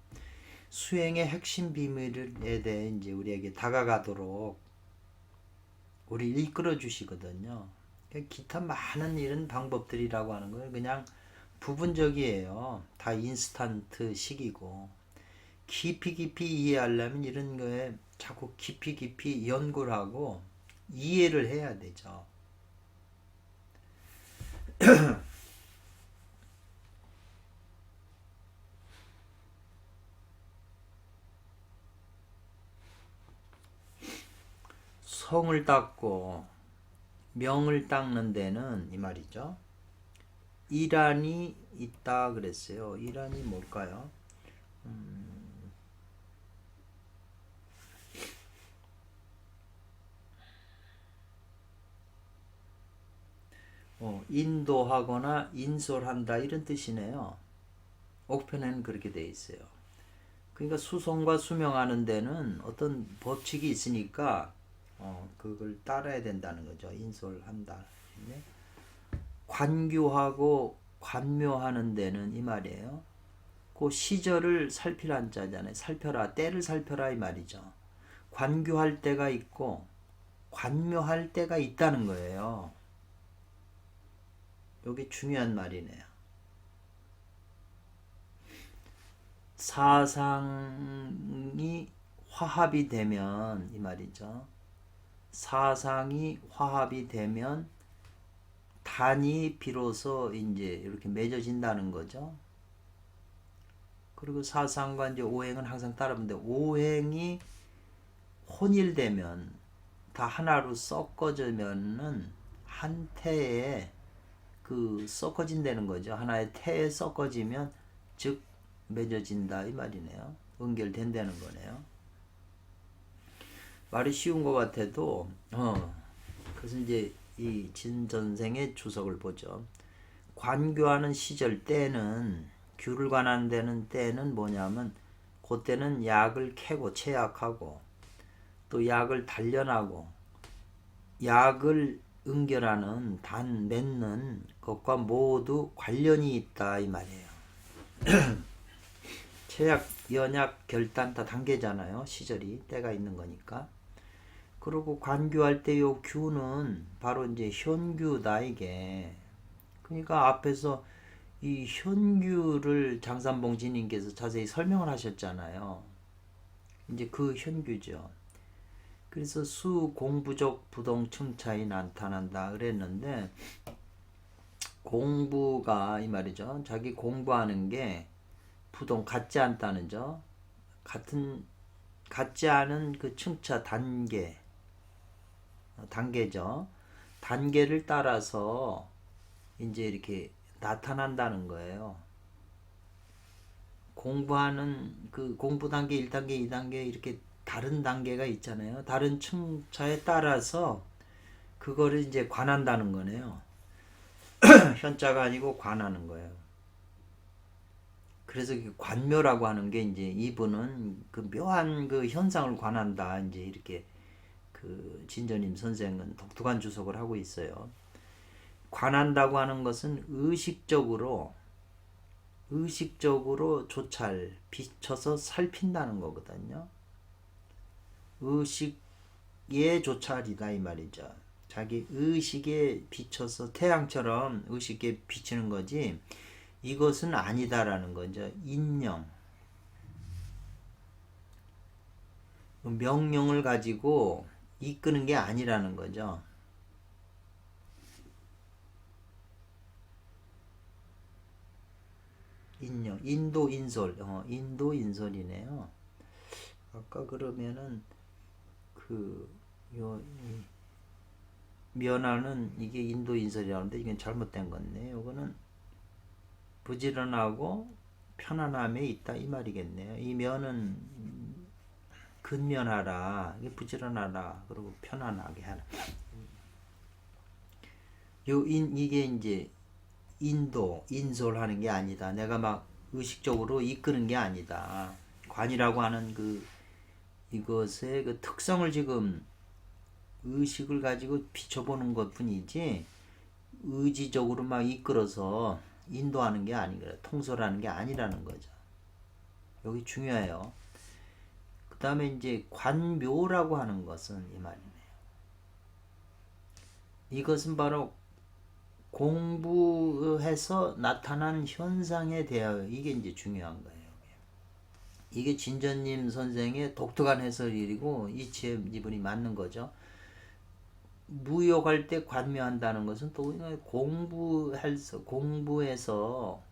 수행의 핵심 비밀에 대해 이제 우리에게 다가가도록 우리 이끌어 주시거든요. 기타 많은 이런 방법들이라고 하는 걸 그냥 부분적이에요. 다 인스턴트 식이고, 깊이 이해하려면 이런 거에 자꾸 깊이 연구를 하고 이해를 해야 되죠. 성을 닦고 명을 닦는 데는 이 말이죠. 이란이 있다 그랬어요. 이란이 뭘까요? 인도하거나 인솔한다 이런 뜻이네요. 옥편에는 그렇게 돼 있어요. 그러니까 수송과 수명하는 데는 어떤 법칙이 있으니까 그걸 따라야 된다는 거죠. 인솔한다. 관교하고 관묘하는 데는 이 말이에요. 그 시절을 살피란 자잖아요. 살펴라, 때를 살펴라 이 말이죠. 관교할 때가 있고 관묘할 때가 있다는 거예요. 여기 중요한 말이네요. 사상이 화합이 되면 이 말이죠. 사상이 화합이 되면 단이 비로소 이제 이렇게 맺어진다는 거죠. 그리고 사상과 이제 오행은 항상 따르는데 오행이 혼일되면 다 하나로 섞어지면은 한 태에 그 섞어진다는 거죠. 하나의 태에 섞어지면 즉 맺어진다 이 말이네요. 연결된다는 거네요. 말이 쉬운 것 같아도 그래서 이제 이 진 선생의 주석을 보죠. 관교하는 시절 때는 규를 관하는 데는 때는 뭐냐면 그때는 약을 캐고 채약하고 또 약을 단련하고 약을 응결하는 단 맺는 것과 모두 관련이 있다 이 말이에요. 채약, 연약, 결단 다 단계잖아요. 시절이 때가 있는 거니까. 그리고 관교할 때 요 규는 바로 이제 현규다 이게. 그러니까 앞에서 이 현규를 장산봉지님께서 자세히 설명을 하셨잖아요. 이제 그 현규죠. 그래서 수 공부적 부동층 차이 나타난다 그랬는데 공부가 이 말이죠. 자기 공부하는 게 부동 같지 않다는 점. 같지 않은 그 층차 단계죠. 단계를 따라서 이제 이렇게 나타난다는 거예요. 공부하는 그 공부 단계 1단계, 2단계 이렇게 다른 단계가 있잖아요. 다른 층차에 따라서 그거를 이제 관한다는 거네요. 현자가 아니고 관하는 거예요. 그래서 관묘라고 하는 게 이제 이분은 그 묘한 그 현상을 관한다. 이제 이렇게 그 진저님 선생은 독특한 주석을 하고 있어요. 관한다고 하는 것은 의식적으로 조찰, 비춰서 살핀다는 거거든요. 의식의 조찰이다 이 말이죠. 자기 의식에 비춰서 태양처럼 의식에 비치는 거지 이것은 아니다라는 거죠. 인령. 명령을 가지고 이끄는 게 아니라는 거죠. 인령, 인도인솔, 인도인솔이네요. 아까 그러면은 면하는 이게 인도인설이라는데 이건 잘못된 건데 이거는 부지런하고 편안함에 있다 이 말이겠네요. 이 면은 근면하라, 이게 부지런하라, 그리고 편안하게 하라. 이게 이제 인솔하는 게 아니다. 내가 막 의식적으로 이끄는 게 아니다. 관이라고 하는 이것의 그 특성을 지금 의식을 가지고 비춰보는 것 뿐이지 의지적으로 막 이끌어서 인도하는 게 아니라 통솔하는 게 아니라는 거죠. 여기 중요해요. 그 다음에 이제 관묘라고 하는 것은 이 말이네요. 이것은 바로 공부해서 나타난 현상에 대하여 이게 이제 중요한 거예요. 이게 진전님 선생의 독특한 해설이고 이치에 이분이 맞는 거죠. 무욕할 때 관묘한다는 것은 또 공부해서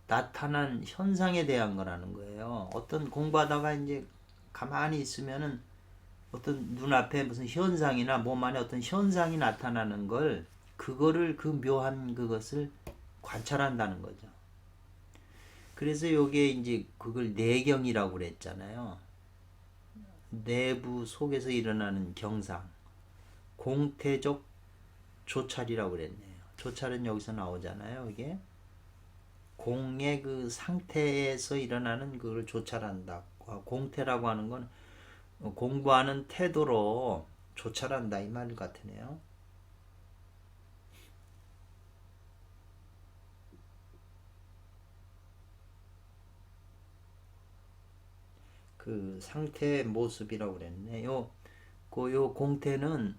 나타난 현상에 대한 거라는 거예요. 어떤 공부하다가 이제 가만히 있으면은 어떤 눈앞에 무슨 현상이나 몸 안에 어떤 현상이 나타나는 걸 그거를 그 묘한 그것을 관찰한다는 거죠. 그래서 요게 이제 그걸 내경이라고 그랬잖아요. 내부 속에서 일어나는 경상. 공태적 조찰이라고 그랬네요. 조찰은 여기서 나오잖아요. 이게 공의 그 상태에서 일어나는 그걸 조찰한다. 공태라고 하는 건 공부하는 태도로 조찰한다 이 말 같으네요. 그 상태의 모습이라고 그랬네. 요 공태는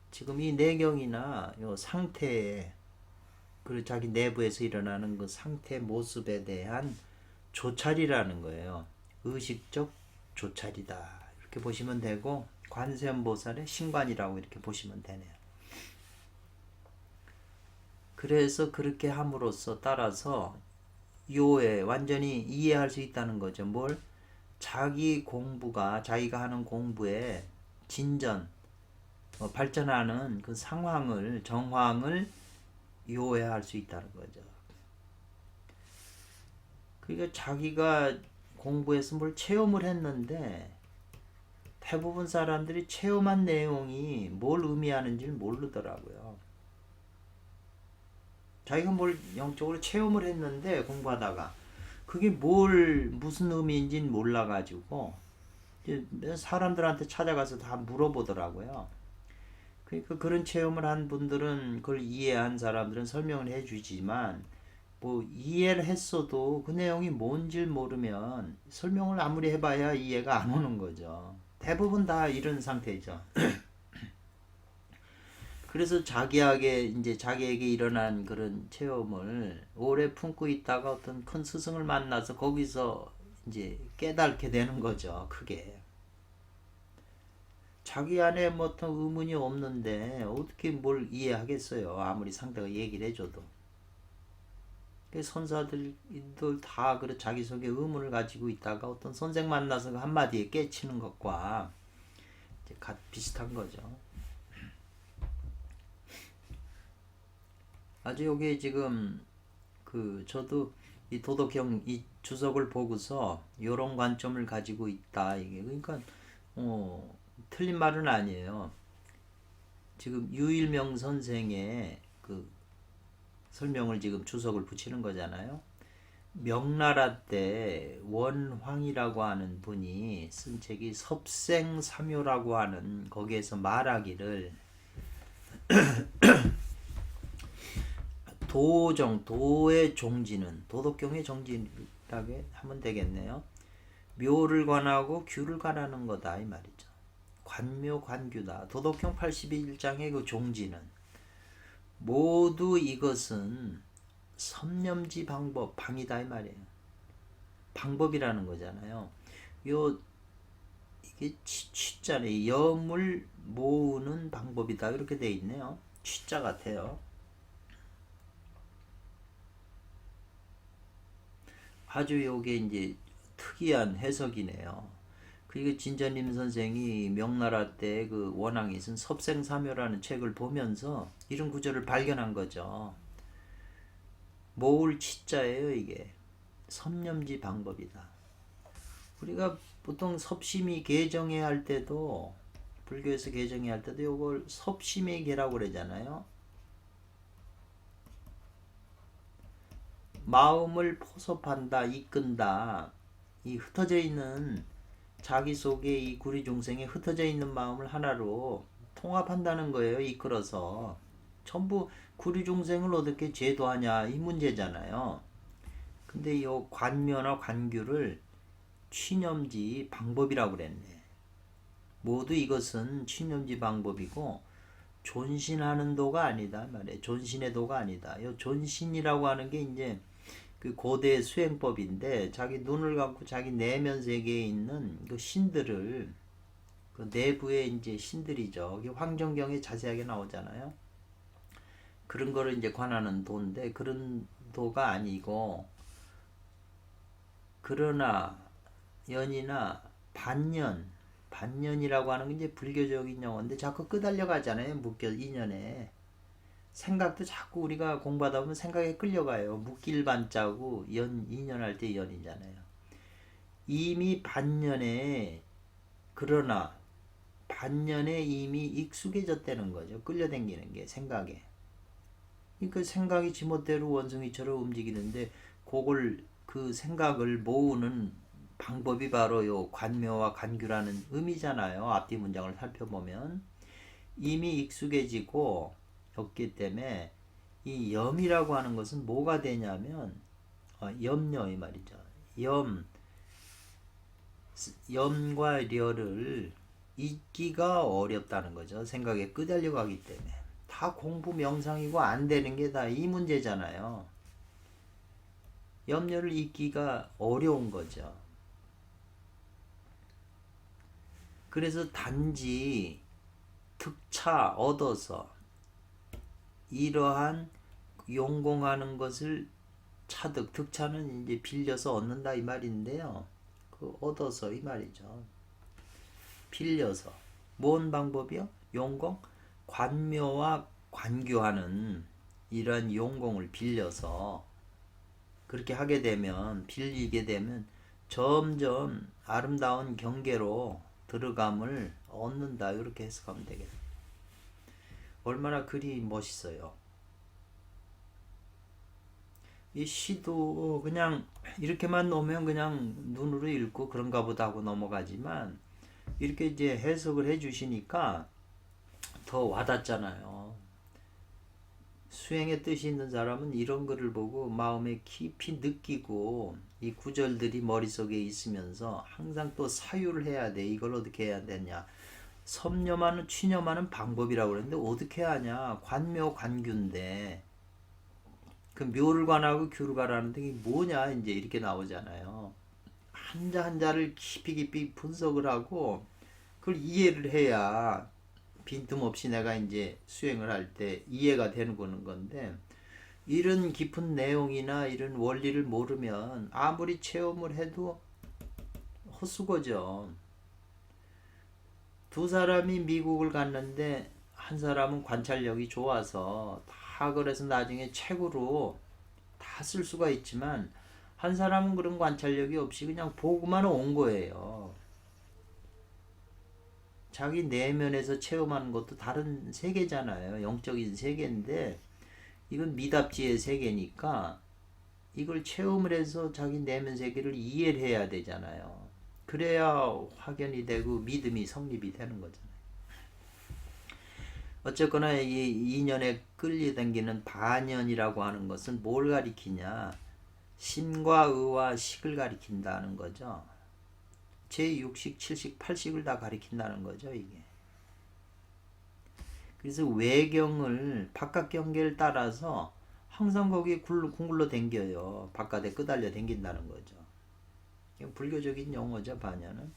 지금 이 내경이나 요 상태에 그 자기 내부에서 일어나는 그 상태 모습에 대한 조찰이라는 거예요. 의식적 조찰이다. 이렇게 보시면 되고 관세음보살의 신관이라고 이렇게 보시면 되네요. 그래서 그렇게 함으로써 따라서 요에 완전히 이해할 수 있다는 거죠. 뭘? 자기 공부가 자기가 하는 공부에 진전, 발전하는 그 상황을 정황을 요해할 수 있다는 거죠. 그러니까 자기가 공부해서 뭘 체험을 했는데 대부분 사람들이 체험한 내용이 뭘 의미하는지를 모르더라고요. 자기가 뭘 영적으로 체험을 했는데 공부하다가 그게 무슨 의미인지는 몰라가지고 사람들한테 찾아가서 다 물어보더라고요. 그러니까 그런 체험을 한 분들은 그걸 이해한 사람들은 설명을 해주지만 뭐 이해를 했어도 그 내용이 뭔지를 모르면 설명을 아무리 해봐야 이해가 안 오는 거죠. 대부분 다 이런 상태죠. 그래서 자기에게 일어난 그런 체험을 오래 품고 있다가 어떤 큰 스승을 만나서 거기서 이제 깨닫게 되는 거죠. 크게. 자기 안에 뭐 어떤 의문이 없는데 어떻게 뭘 이해하겠어요. 아무리 상대가 얘기를 해줘도. 선사들도 다 그래 자기 속에 의문을 가지고 있다가 어떤 선생 만나서 그 한마디에 깨치는 것과 이제 비슷한 거죠. 아주 여기 지금 저도 이 도덕형 이 주석을 보고서 이런 관점을 가지고 있다 이게 그러니까 틀린 말은 아니에요. 지금 유일명 선생의 그 설명을 지금 주석을 붙이는 거잖아요. 명나라 때 원황이라고 하는 분이 쓴 책이 섭생사묘라고 하는 거기에서 말하기를 도의 종지는 도덕경의 종지라고 하면 되겠네요. 묘를 관하고 규를 관하는 거다 이 말이죠. 관묘 관규다. 도덕경 81장의 그 종지는 모두 이것은 섭념지 방법 방이다 이 말이에요. 방법이라는 거잖아요. 이게 취자네 염을 모으는 방법이다 이렇게 돼 있네요. 취자 같아요. 아주 요게 이제 특이한 해석이네요. 그리고 진전림 선생이 명나라 때 그 원앙이 쓴 섭생사묘라는 책을 보면서 이런 구절을 발견한 거죠. 모을 치자예요 이게. 섭념지 방법이다. 우리가 보통 섭심이 개정해 할 때도 불교에서 개정해 할 때도 이걸 섭심의 개라고 그러잖아요. 마음을 포섭한다, 이끈다. 이 흩어져 있는 자기 속에 이 구리 중생에 흩어져 있는 마음을 하나로 통합한다는 거예요. 이끌어서 전부 구리 중생을 어떻게 제도하냐 이 문제잖아요. 근데 이 관묘나 관규를 취념지 방법이라고 그랬네. 모두 이것은 취념지 방법이고 존신하는 도가 아니다 말이에요. 존신의 도가 아니다. 이 존신이라고 하는 게 이제 그 고대 수행법인데 자기 눈을 감고 자기 내면 세계에 있는 그 신들을 그 내부에 이제 신들이죠. 황정경에 자세하게 나오잖아요. 그런 거를 이제 관하는 도인데 그런 도가 아니고 그러나 연이나 반년이라고 하는 게 이제 불교적인 용어인데 자꾸 끄달려 가잖아요. 묶여 인연에. 생각도 자꾸 우리가 공부하다 보면 생각에 끌려가요. 묶일 반자고 인연할 때 연이잖아요. 이미 그러나 반년에 이미 익숙해졌다는 거죠. 끌려당기는 게 생각에. 그러니까 생각이 지멋대로 원숭이처럼 움직이는데 그걸 그 생각을 모으는 방법이 바로 요 관묘와 관규라는 의미잖아요. 앞뒤 문장을 살펴보면 이미 익숙해지고 였기 때문에 이 염이라고 하는 것은 뭐가 되냐면 염려 이 말이죠. 염과 려를 잊기가 어렵다는 거죠. 생각에 끄달려 가기 때문에. 다 공부 명상이고 안 되는 게 다 이 문제잖아요. 염려를 잊기가 어려운 거죠. 그래서 단지 득차 얻어서 이러한 용공하는 것을 차득, 득차는 이제 빌려서 얻는다 이 말인데요. 그 얻어서 이 말이죠. 빌려서. 뭔 방법이요? 용공? 관묘와 관교하는 이런 용공을 빌려서 그렇게 하게 되면, 빌리게 되면 점점 아름다운 경계로 들어감을 얻는다. 이렇게 해석하면 되겠다. 얼마나 글이 멋있어요. 이 시도 그냥 이렇게만 놓으면 그냥 눈으로 읽고 그런가 보다 하고 넘어가지만 이렇게 이제 해석을 해 주시니까 더 와닿잖아요. 수행의 뜻이 있는 사람은 이런 글을 보고 마음에 깊이 느끼고 이 구절들이 머릿속에 있으면서 항상 또 사유를 해야 돼. 이걸 어떻게 해야 되냐. 섭념하는 취념하는 방법이라고 그러는데 어떻게 하냐. 관묘 관규인데 그 묘를 관하고 규를 관하는데 이게 뭐냐 이제 이렇게 나오잖아요. 한자 한자를 깊이 분석을 하고 그걸 이해를 해야 빈틈없이 내가 이제 수행을 할 때 이해가 되는 건데 이런 깊은 내용이나 이런 원리를 모르면 아무리 체험을 해도 헛수고죠. 두 사람이 미국을 갔는데 한 사람은 관찰력이 좋아서 다 그래서 나중에 책으로 다 쓸 수가 있지만 한 사람은 그런 관찰력이 없이 그냥 보고만 온 거예요. 자기 내면에서 체험하는 것도 다른 세계잖아요. 영적인 세계인데 이건 미답지의 세계니까 이걸 체험을 해서 자기 내면 세계를 이해를 해야 되잖아요. 그래야 확연이 되고 믿음이 성립이 되는 거잖아요. 어쨌거나 이 인연에 끌려당기는 반연이라고 하는 것은 뭘 가리키냐? 신과 의와 식을 가리킨다는 거죠. 제6식, 7식, 8식을 다 가리킨다는 거죠, 이게. 그래서 외경을 바깥 경계를 따라서 항상 거기 궁굴로 댕겨요. 바깥에 끄달려 댕긴다는 거죠. 불교적인 용어죠, 반야는.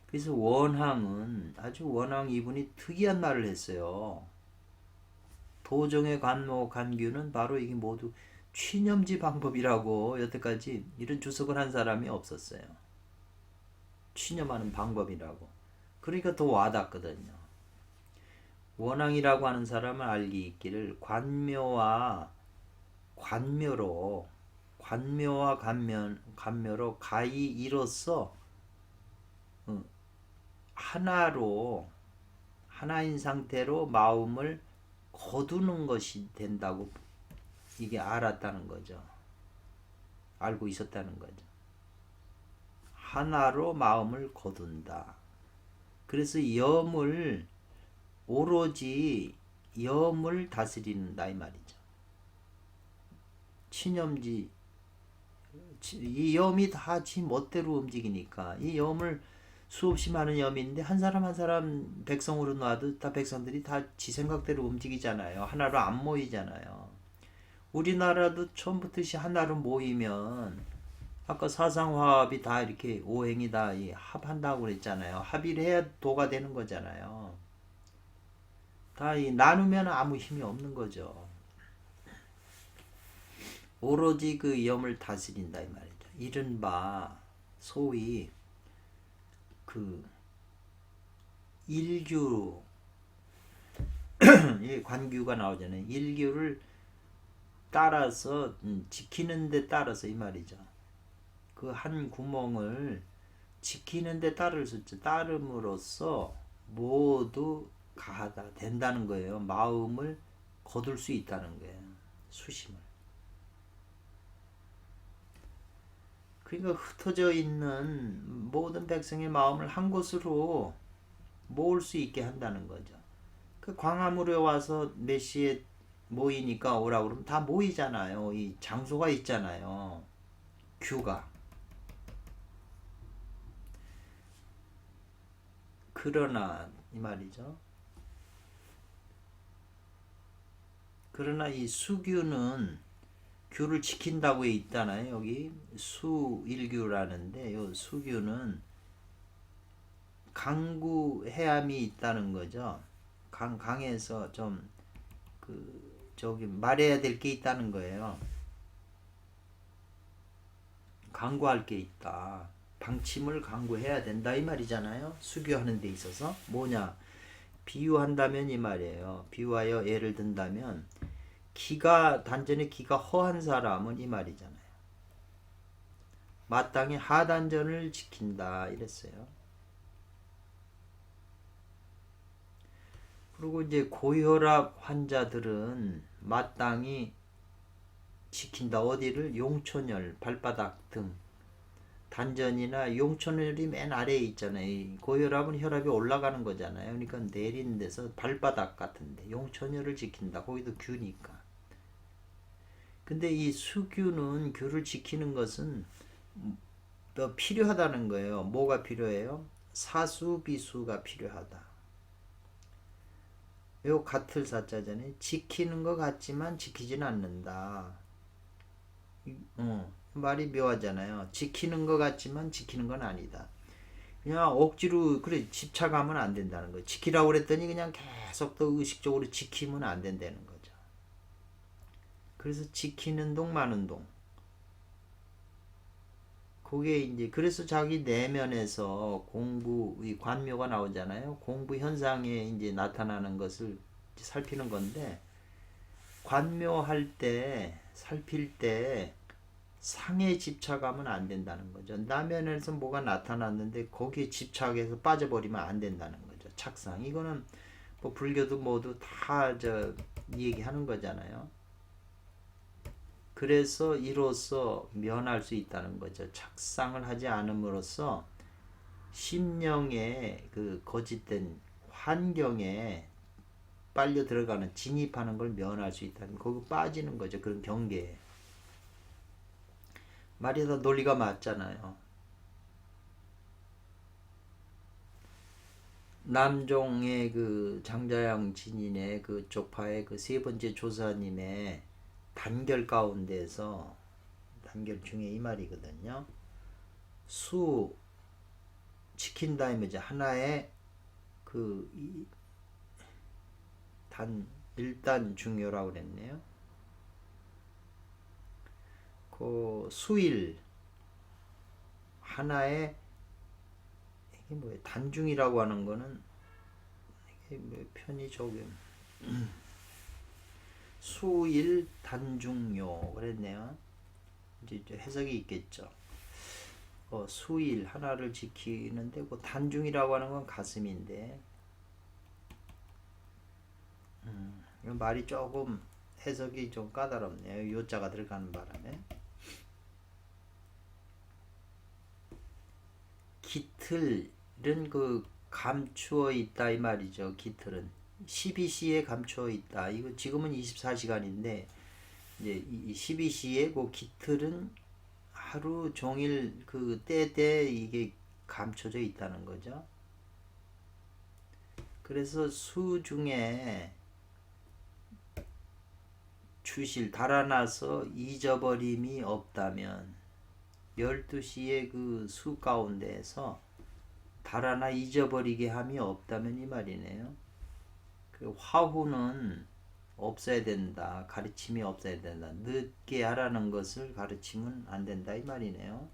그래서 원항은 아주 원항 이분이 특이한 말을 했어요. 도정의 관모 관규는 바로 이게 모두 취념지 방법이라고 여태까지 이런 주석을 한 사람이 없었어요. 취념하는 방법이라고. 그러니까 더 와닿거든요. 원앙이라고 하는 사람은 알기 있기를 관묘와 관묘로 관묘로 가히 이로써 하나인 상태로 마음을 거두는 것이 된다고 이게 알았다는 거죠. 알고 있었다는 거죠. 하나로 마음을 거둔다. 그래서 오로지 염을 다스린다 이 말이죠. 친염지 이 염이 다 지 멋대로 움직이니까 이 염을 수없이 많은 염인데 한 사람 한 사람 백성으로 놔도 다 백성들이 다 지 생각대로 움직이잖아요. 하나로 안 모이잖아요. 우리나라도 처음부터 하나로 모이면 아까 사상화합이 다 이렇게 오행이 다 합한다고 그랬잖아요. 합의를 해야 도가 되는 거잖아요. 다 나누면 아무 힘이 없는 거죠. 오로지 그 염을 다스린다 이 말이죠. 이른바 소위 그 일규 관규가 나오잖아요. 일규를 따라서 지키는 데 따라서 이 말이죠. 그 한 구멍을 지키는 데 따름으로써 모두 가하다 된다는 거예요. 마음을 거둘 수 있다는 거예요. 수심을. 그러니까 흩어져 있는 모든 백성의 마음을 한 곳으로 모을 수 있게 한다는 거죠. 그 광화문에 와서 몇 시에 모이니까 오라고 그러면 다 모이잖아요. 이 장소가 있잖아요. 규가. 그러나 이 말이죠. 그러나 이 수규는 규를 지킨다고 있잖아요. 여기 수일규라는데 요 수규는 강구 해함이 있다는 거죠. 강에서 좀 저기 말해야 될 게 있다는 거예요. 강구할 게 있다. 방침을 강구해야 된다 이 말이잖아요. 수교하는 데 있어서 뭐냐? 비유한다면 이 말이에요. 비유하여 예를 든다면 단전에 기가 허한 사람은 이 말이잖아요. 마땅히 하단전을 지킨다 이랬어요. 그리고 이제 고혈압 환자들은 마땅히 지킨다. 어디를? 용천열, 발바닥 등. 단전이나 용천열이 맨 아래에 있잖아요. 고혈압은 혈압이 올라가는 거잖아요. 그러니까 내리는 데서 발바닥 같은데 용천열을 지킨다. 거기도 규니까. 근데 이 수규는 규를 지키는 것은 더 필요하다는 거예요. 뭐가 필요해요? 사수비수가 필요하다. 요 같을 사자잖아요. 지키는 것 같지만 지키지는 않는다. 말이 묘하잖아요. 지키는 것 같지만 지키는 건 아니다. 그냥 억지로 그래 집착하면 안 된다는 거예요. 지키라고 그랬더니 그냥 계속 또 의식적으로 지키면 안 된다는 거죠. 그래서 지키는 동 마는 동. 그게 이제 그래서 자기 내면에서 공부 이 관묘가 나오잖아요. 공부 현상에 이제 나타나는 것을 살피는 건데 관묘할 때 살필 때 상에 집착하면 안 된다는 거죠. 나면에서 뭐가 나타났는데 거기에 집착해서 빠져버리면 안 된다는 거죠. 착상. 이거는 뭐 불교도 모두 다 얘기하는 거잖아요. 그래서 이로써 면할 수 있다는 거죠. 착상을 하지 않음으로써 심령의 그 거짓된 환경에 빨려 들어가는 진입하는 걸 면할 수 있다는 거기 빠지는 거죠. 그런 경계에. 말이 다 논리가 맞잖아요. 남종의 그 장자양 진인의 그 쪽파의 그 세 번째 조사님의 단결 가운데서 단결 중에 이 말이거든요. 수 지킨다 이제 하나의 그 일단 중요라고 그랬네요. 그 수일 하나의 이게 뭐예요? 단중이라고 하는 거는 이게 뭐 편의 적용 수일 단중요 그랬네요. 이제 해석이 있겠죠. 수일 하나를 지키는데 그 단중이라고 하는 건 가슴인데 말이 조금 해석이 좀 까다롭네요. 요자가 들어가는 바람에. 깃틀은 그 감추어 있다 이 말이죠. 깃틀은 12시에 감추어 있다. 이거 지금은 24시간인데 이제 이 12시에 그 깃틀은 하루 종일 그 때때 이게 감춰져 있다는 거죠. 그래서 수 중에 추실 달아나서 잊어버림이 없다면 12시에 그 수 가운데에서 달아나 잊어버리게 함이 없다면 이 말이네요. 그 화후는 없어야 된다. 가르침이 없어야 된다. 늦게 하라는 것을 가르치면 안 된다 이 말이네요.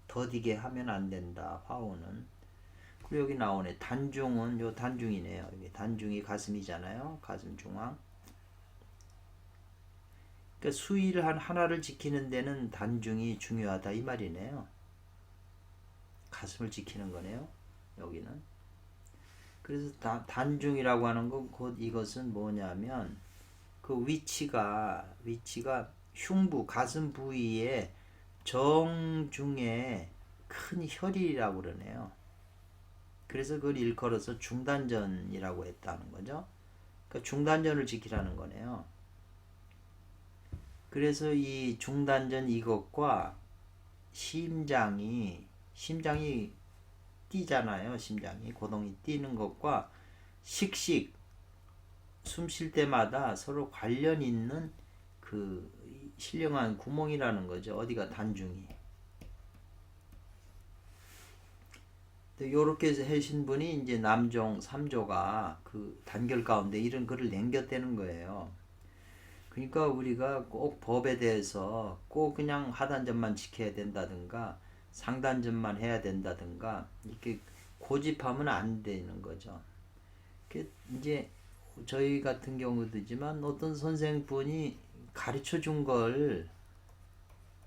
더디게 하면 안 된다. 화후는. 그리고 여기 나오네. 단중은 요 단중이네요. 여기 단중이 가슴이잖아요. 가슴 중앙. 그러니까 수의를 하나를 지키는 데는 단중이 중요하다 이 말이네요. 가슴을 지키는 거네요. 여기는. 그래서 단중이라고 하는 건 곧 이것은 뭐냐면 그 위치가 흉부 가슴 부위에 정 중에 큰 혈이라고 그러네요. 그래서 그걸 일컬어서 중단전이라고 했다는 거죠. 그러니까 중단전을 지키라는 거네요. 그래서 이 중단전 이것과 심장이 뛰잖아요. 심장이 고동이 뛰는 것과 식식 숨 쉴 때마다 서로 관련 있는 그 신령한 구멍이라는 거죠. 어디가 단중이. 요렇게 하신 분이 이제 남종 3조가 그 단결 가운데 이런 글을 남겼다는 거예요. 그러니까 우리가 꼭 법에 대해서 꼭 그냥 하단전만 지켜야 된다든가 상단전만 해야 된다든가 이렇게 고집하면 안 되는 거죠. 이제 저희 같은 경우도지만 어떤 선생분이 가르쳐 준 걸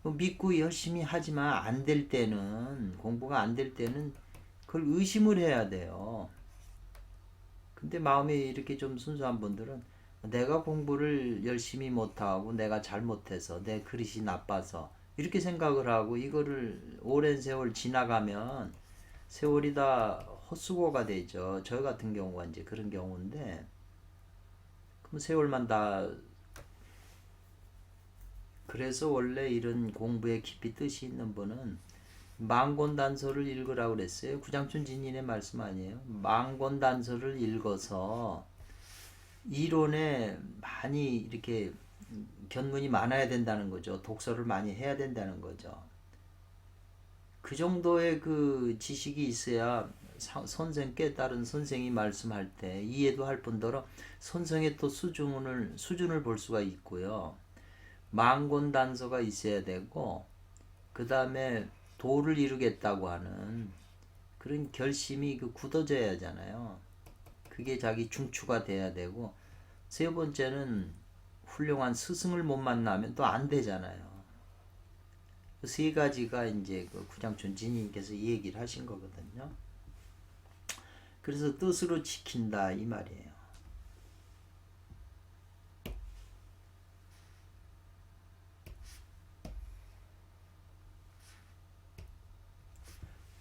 믿고 열심히 하지만 안 될 때는 공부가 안 될 때는 그걸 의심을 해야 돼요. 근데 마음이 이렇게 좀 순수한 분들은 내가 공부를 열심히 못하고 내가 잘못해서 내 그릇이 나빠서 이렇게 생각을 하고 이거를 오랜 세월 지나가면 세월이 다 헛수고가 되죠. 저 같은 경우가 이제 그런 경우인데 그럼 세월만 다 그래서 원래 이런 공부에 깊이 뜻이 있는 분은 망곤단서를 읽으라고 그랬어요. 구장춘 진인의 말씀 아니에요. 망곤단서를 읽어서 이론에 많이 이렇게 견문이 많아야 된다는 거죠. 독서를 많이 해야 된다는 거죠. 그 정도의 그 지식이 있어야 선생께 따른 선생이 말씀할 때 이해도 할 뿐더러 선생의 또 수준을 볼 수가 있고요. 망곤단서가 있어야 되고 그 다음에 도를 이루겠다고 하는 그런 결심이 굳어져야 하잖아요. 그게 자기 중추가 돼야 되고 세 번째는 훌륭한 스승을 못 만나면 또 안 되잖아요. 그 세 가지가 이제 그 구장춘 진님께서 이 얘기를 하신 거거든요. 그래서 뜻으로 지킨다 이 말이에요.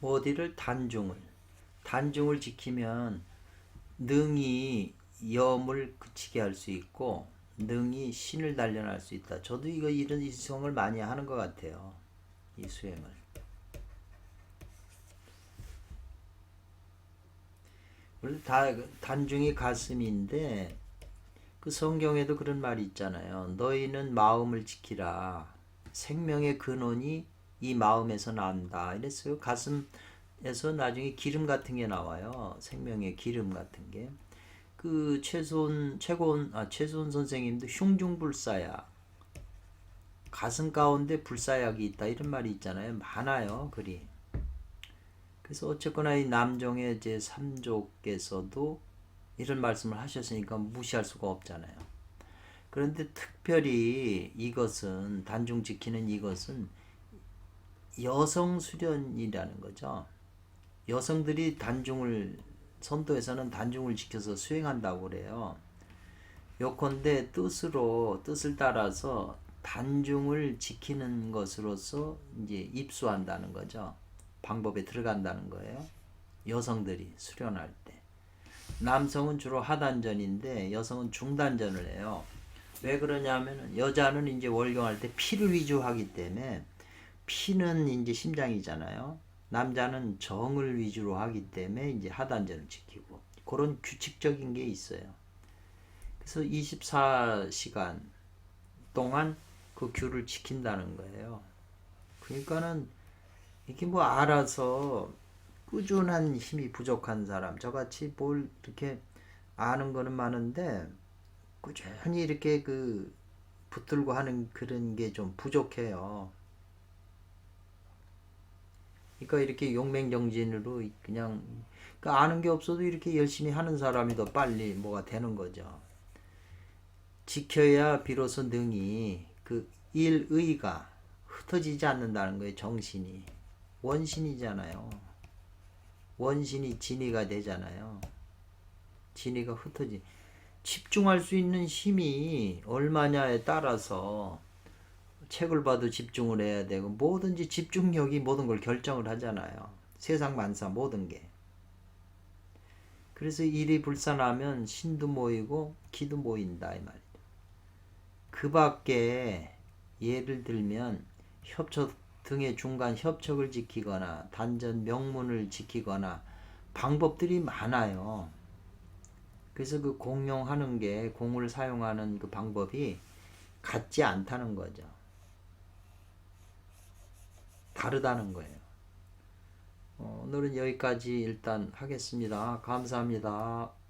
어디를 단중을 지키면 능히 염을 그치게 할 수 있고 능히 신을 단련할 수 있다. 저도 이런 이성을 많이 하는 것 같아요. 이 수행을. 원래 단중이 가슴인데 그 성경에도 그런 말이 있잖아요. 너희는 마음을 지키라. 생명의 근원이 이 마음에서 난다. 이랬어요. 가슴에서 나중에 기름 같은 게 나와요. 생명의 기름 같은 게. 그 최소원 선생님도 흉중불사약 가슴 가운데 불사약이 있다 이런 말이 있잖아요. 많아요 글이. 그래서 어쨌거나 이 남종의 제 3조께서도 이런 말씀을 하셨으니까 무시할 수가 없잖아요. 그런데 특별히 이것은 단중 지키는 이것은 여성 수련이라는 거죠. 여성들이 단중을 선도에서는 단중을 지켜서 수행한다고 그래요. 요컨대 뜻을 따라서 단중을 지키는 것으로서 이제 입수한다는 거죠. 방법에 들어간다는 거예요. 여성들이 수련할 때. 남성은 주로 하단전인데 여성은 중단전을 해요. 왜 그러냐면은 여자는 이제 월경할 때 피를 위주하기 때문에 피는 이제 심장이잖아요. 남자는 정을 위주로 하기 때문에 이제 하단전을 지키고 그런 규칙적인 게 있어요. 그래서 24시간 동안 그 규를 지킨다는 거예요. 그러니까는 이게 뭐 알아서 꾸준한 힘이 부족한 사람, 저같이 뭘 이렇게 아는 거는 많은데 꾸준히 이렇게 그 붙들고 하는 그런 게 좀 부족해요. 그러니까 이렇게 용맹정진으로 그냥 그러니까 아는 게 없어도 이렇게 열심히 하는 사람이 더 빨리 뭐가 되는 거죠. 지켜야 비로소 능히 그 일의가 흩어지지 않는다는 거예요. 정신이 원신이잖아요. 원신이 진의가 되잖아요. 진의가 집중할 수 있는 힘이 얼마냐에 따라서 책을 봐도 집중을 해야 되고 뭐든지 집중력이 모든 걸 결정을 하잖아요. 세상 만사 모든 게. 그래서 일이 불산하면 신도 모이고 기도 모인다 이 말이죠. 그 밖에 예를 들면 협척 등의 중간 협척을 지키거나 단전 명문을 지키거나 방법들이 많아요. 그래서 그 공용하는 게 공을 사용하는 그 방법이 같지 않다는 거죠. 다르다는 거예요. 오늘은 여기까지 일단 하겠습니다. 감사합니다.